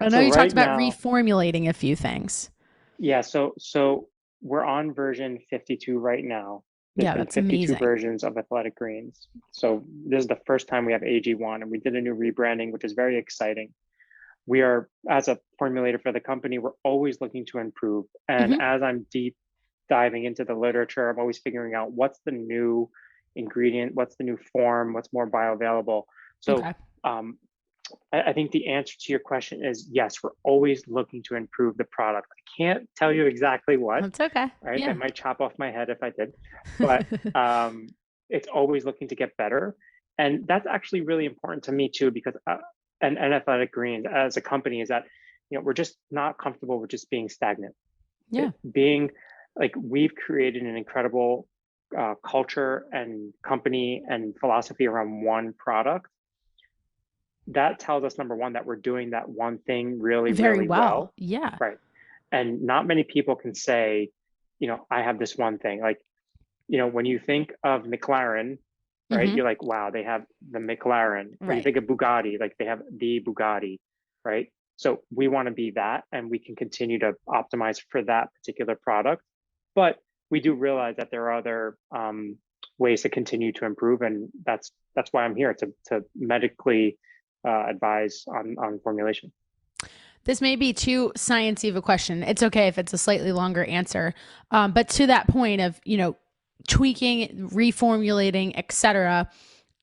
I know you talked about reformulating a few things. Yeah, so we're on version 52 right now. There's been 52 amazing. Versions of Athletic Greens. So this is the first time we have AG1, and we did a new rebranding, which is very exciting. We are, as a formulator for the company, we're always looking to improve. And as I'm deep diving into the literature, I'm always figuring out what's the new ingredient, what's the new form, what's more bioavailable. So I think the answer to your question is yes, we're always looking to improve the product. I can't tell you exactly what. That's okay. Right? Yeah. I might chop off my head if I did, but it's always looking to get better. And that's actually really important to me too, because and Athletic Greens as a company is that, we're just not comfortable with just being stagnant. Yeah. We've created an incredible culture and company and philosophy around one product. That tells us, number one, that we're doing that one thing really, really well. Yeah. Right. And not many people can say, I have this one thing. Like when you think of McLaren, right, Mm-hmm. you're like, wow, they have the McLaren. When you Right. think of Bugatti, like they have the Bugatti, right? So we want to be that, and we can continue to optimize for that particular product. But we do realize that there are other ways to continue to improve, and that's why I'm here to medically advise on formulation. This may be too sciencey of a question. It's okay if it's a slightly longer answer. But to that point of, tweaking, reformulating, etc.,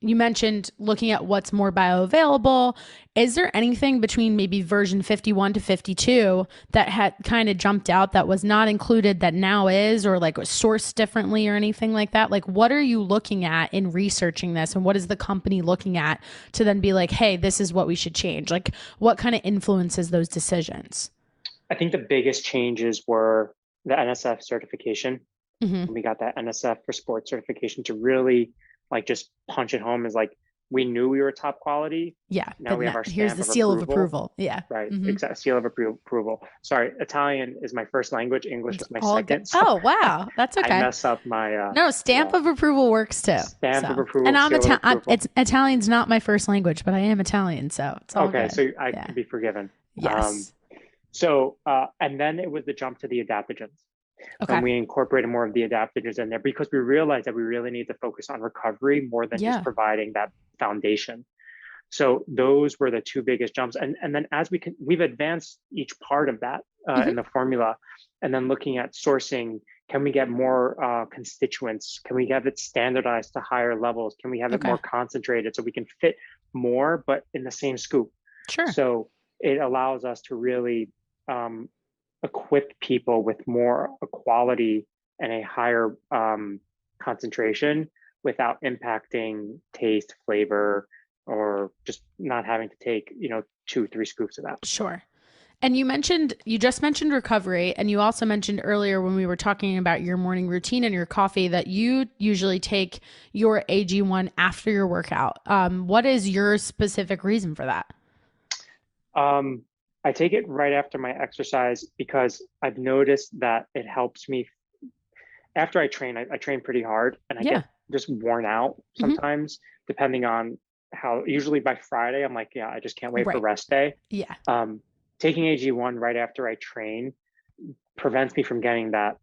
you mentioned looking at what's more bioavailable. Is there anything between maybe version 51 to 52 that had kind of jumped out that was not included that now is, or like was sourced differently or anything like that? Like, what are you looking at in researching this, and what is the company looking at to then be like, hey, this is what we should change? Like, what kind of influences those decisions? I think the biggest changes were the NSF certification. Mm-hmm. We got that NSF for sports certification to really like just punch it home, is like, we knew we were top quality. Yeah. Now we have our here's stamp the of seal approval. of approval. Yeah. Right. Mm-hmm. Exact seal of approval. Sorry, Italian is my first language. English is my second. So oh, wow. That's okay. I mess up my no, stamp of approval works too. Stamp of approval. And it's Italian's not my first language, but I am Italian, so it's all okay. good. So I can be forgiven. Yes. And then it was the jump to the adaptogens. Okay. And we incorporated more of the adaptogens in there because we realized that we really need to focus on recovery more than just providing that foundation. So those were the two biggest jumps. And then as we've advanced each part of that in the formula, and then looking at sourcing, can we get more constituents? Can we have it standardized to higher levels? Can we have it more concentrated so we can fit more, but in the same scoop? Sure. So it allows us to really equip people with more quality and a higher concentration without impacting taste, flavor, or just not having to take 2-3 scoops of that. Sure. And you just mentioned recovery, and you also mentioned earlier when we were talking about your morning routine and your coffee that you usually take your AG1 after your workout. What is your specific reason for that? I take it right after my exercise because I've noticed that it helps me. After I train, I train pretty hard, and I get just worn out sometimes, depending on how. Usually by Friday, I'm like, I just can't wait for rest day. Yeah. Taking AG1 right after I train prevents me from getting that,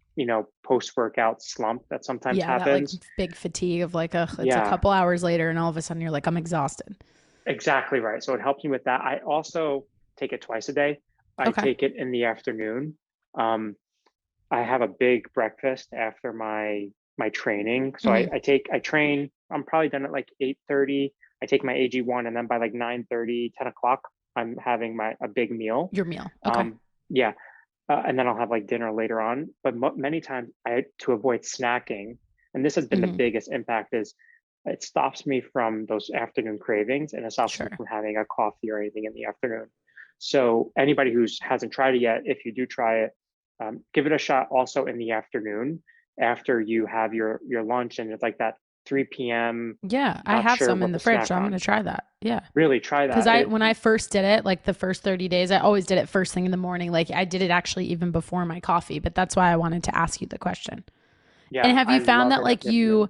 post-workout slump that sometimes happens. That like big fatigue of like, it's a couple hours later, and all of a sudden you're like, I'm exhausted. Exactly right. So it helps me with that. I also take it twice a day. I take it in the afternoon. I have a big breakfast after my training. So I train, I'm probably done at like 8:30. I take my AG1, and then by like 9:30, 10 o'clock, I'm having a big meal. Your meal. Okay. And then I'll have like dinner later on. But many times to avoid snacking, and this has been the biggest impact, is it stops me from those afternoon cravings, and it stops me from having a coffee or anything in the afternoon. So anybody who hasn't tried it yet, if you do try it, give it a shot also in the afternoon after you have your lunch, and it's like that 3 p.m. Yeah, I have some in the fridge, so I'm going to try that. Yeah. Really try that. Because when I first did it, like the first 30 days, I always did it first thing in the morning. Like I did it actually even before my coffee, but that's why I wanted to ask you the question. Yeah. And have you found that like you,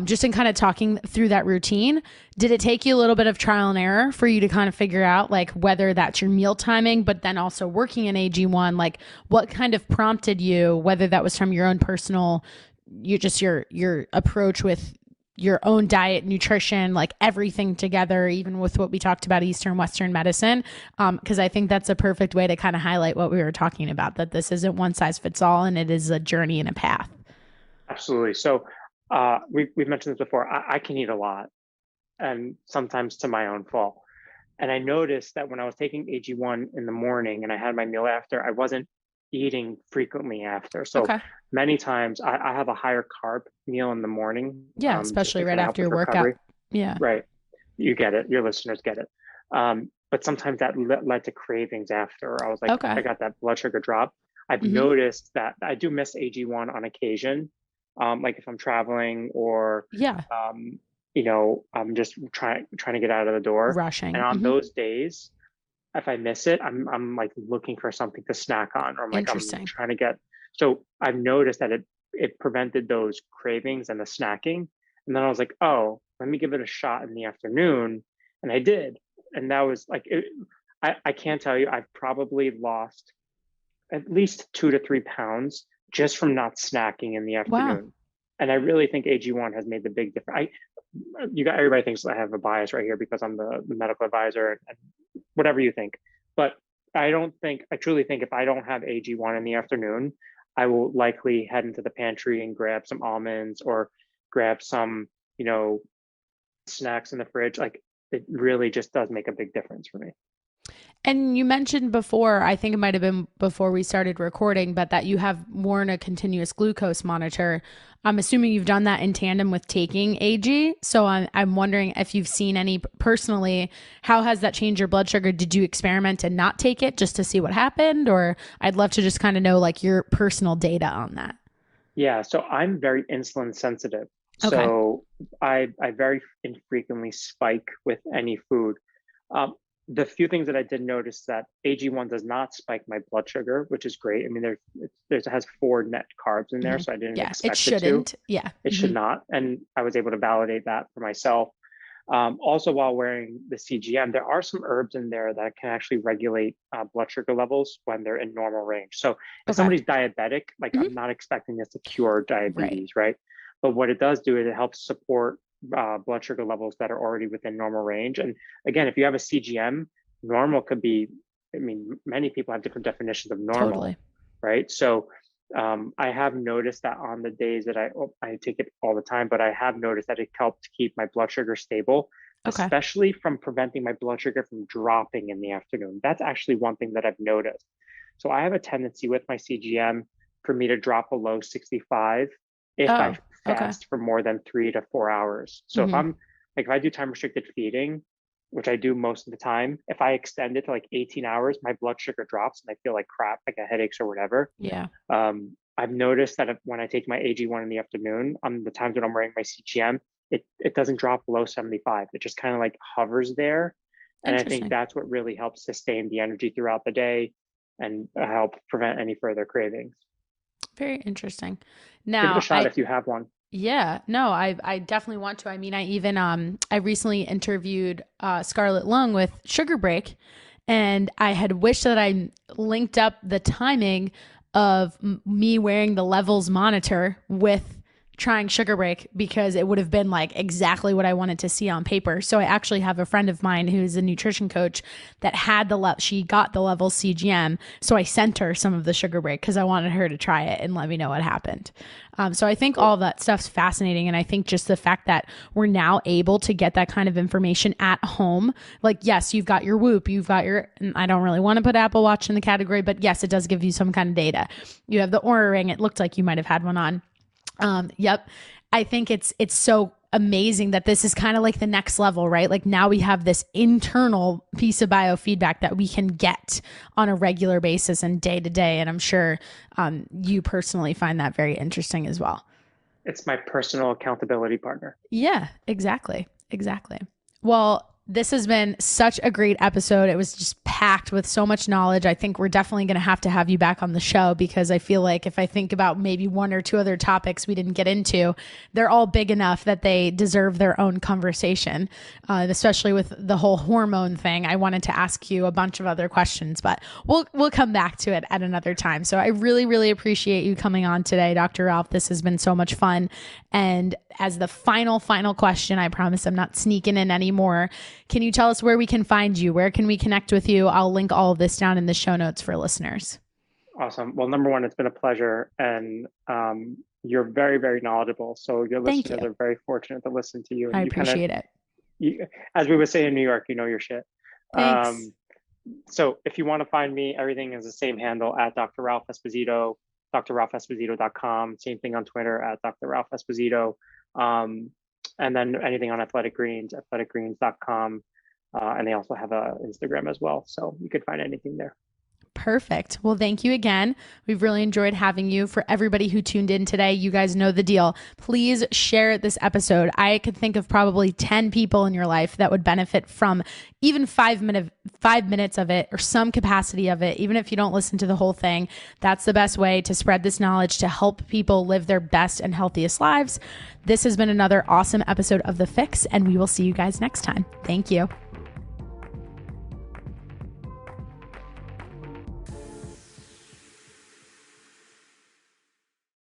just in kind of talking through that routine, did it take you a little bit of trial and error for you to kind of figure out like whether that's your meal timing, but then also working in AG1, like what kind of prompted you, whether that was from your own personal, your approach with your own diet, nutrition, like everything together, even with what we talked about Eastern, Western medicine. Cause I think that's a perfect way to kind of highlight what we were talking about, that this isn't one size fits all, and it is a journey and a path. Absolutely. So we've mentioned this before. I can eat a lot, and sometimes to my own fault. And I noticed that when I was taking AG1 in the morning and I had my meal after, I wasn't eating frequently after. So many times I have a higher carb meal in the morning. Yeah, especially right after your workout. Yeah. Right. You get it. Your listeners get it. But sometimes that led to cravings after. I was like, I got that blood sugar drop. I've noticed that I do miss AG1 on occasion. Like if I'm traveling or, I'm just trying to get out of the door. Rushing. And on those days, if I miss it, I'm like looking for something to snack on, or I'm like, I'm trying to get. So I've noticed that it prevented those cravings and the snacking. And then I was like, oh, let me give it a shot in the afternoon. And I did. And that was like, I can't tell you, I've probably lost at least 2 to 3 pounds just from not snacking in the Wow. afternoon. And I really think AG1 has made the big difference. Everybody thinks I have a bias right here because I'm the medical advisor and whatever you think. But I truly think if I don't have AG1 in the afternoon, I will likely head into the pantry and grab some almonds or grab some, snacks in the fridge. Like it really just does make a big difference for me. And you mentioned before, I think it might have been before we started recording, but that you have worn a continuous glucose monitor. I'm assuming you've done that in tandem with taking AG. So I'm wondering if you've seen any personally, how has that changed your blood sugar? Did you experiment and not take it just to see what happened? Or I'd love to just kind of know like your personal data on that. Yeah, so I'm very insulin sensitive. Okay. So I very infrequently spike with any food. Um, the few things that I did notice that AG1 does not spike my blood sugar, which is great. I mean, it has 4 net carbs in there, Mhm. so I didn't Yeah, it expect it to. shouldn't. Yeah. It should not, and I was able to validate that for myself. Also, while wearing the CGM, there are some herbs in there that can actually regulate blood sugar levels when they're in normal range. So if Okay. somebody's diabetic, like Mhm. I'm not expecting this to cure Right. diabetes, right? But what it does do is it helps support blood sugar levels that are already within normal range. And again, if you have a CGM, normal could be, I mean, many people have different definitions of normal, Totally. right? So I have noticed that on the days that I take it all the time, but I have noticed that it helped keep my blood sugar stable, Okay. especially from preventing my blood sugar from dropping in the afternoon. That's actually one thing that I've noticed. So I have a tendency with my CGM for me to drop below 65 if I Oh, okay. fast for more than 3 to 4 hours. So Hmm. if I do time restricted feeding, which I do most of the time, if I extend it to like 18 hours, my blood sugar drops and I feel like crap, like a headaches or whatever. Yeah. I've noticed that when I take my AG1 in the afternoon, on the times when I'm wearing my CGM, it doesn't drop below 75. It just kind of like hovers there. And I think Interesting. that's what really helps sustain the energy throughout the day and help prevent any further cravings. Very interesting. Give it a Now, shot if you have one. yeah, no, I definitely want to. I mean, I even I recently interviewed Scarlett Lung with Sugar Break, and I had wished that I linked up the timing of me wearing the levels monitor with trying Sugar Break because it would have been like exactly what I wanted to see on paper. So I actually have a friend of mine who's a nutrition coach that had she got the levels CGM. So I sent her some of the Sugar Break because I wanted her to try it and let me know what happened. So I think all that stuff's fascinating. And I think just the fact that we're now able to get that kind of information at home, like, yes, you've got your Whoop, you've got your, I don't really want to put Apple Watch in the category, but yes, it does give you some kind of data. You have the Oura Ring. It looked like you might have had one on. Yep. I think it's so amazing that this is kind of like the next level, right? Like now we have this internal piece of biofeedback that we can get on a regular basis and day to day. And I'm sure you personally find that very interesting as well. It's my personal accountability partner. Yeah, exactly. Exactly. Well, this has been such a great episode. It was just packed with so much knowledge. I think we're definitely going to have you back on the show because I feel like if I think about maybe one or two other topics we didn't get into, they're all big enough that they deserve their own conversation, especially with the whole hormone thing. I wanted to ask you a bunch of other questions, but we'll come back to it at another time. So I really, really appreciate you coming on today, Dr. Ralph. This has been so much fun. And as the final question, I promise I'm not sneaking in anymore. Can you tell us where we can find you? Where can we connect with you? I'll link all of this down in the show notes for listeners. Awesome. Well, number one, it's been a pleasure. And you're very, very knowledgeable. So your Thank listeners you. are very fortunate to listen to you. I And appreciate it. as we would say in New York, you know your shit. Thanks. So if you want to find me, everything is the same handle at Dr. Ralph Esposito, drralphesposito.com. Same thing on Twitter at Dr. Ralph Esposito. And then anything on Athletic Greens, athleticgreens.com. And they also have an Instagram as well. So you could find anything there. Perfect. Well, thank you again. We've really enjoyed having you. For everybody who tuned in today, you guys know the deal. Please share this episode. I could think of probably 10 people in your life that would benefit from even 5 minutes of it or some capacity of it. Even if you don't listen to the whole thing, that's the best way to spread this knowledge to help people live their best and healthiest lives. This has been another awesome episode of The Fix, and we will see you guys next time. Thank you.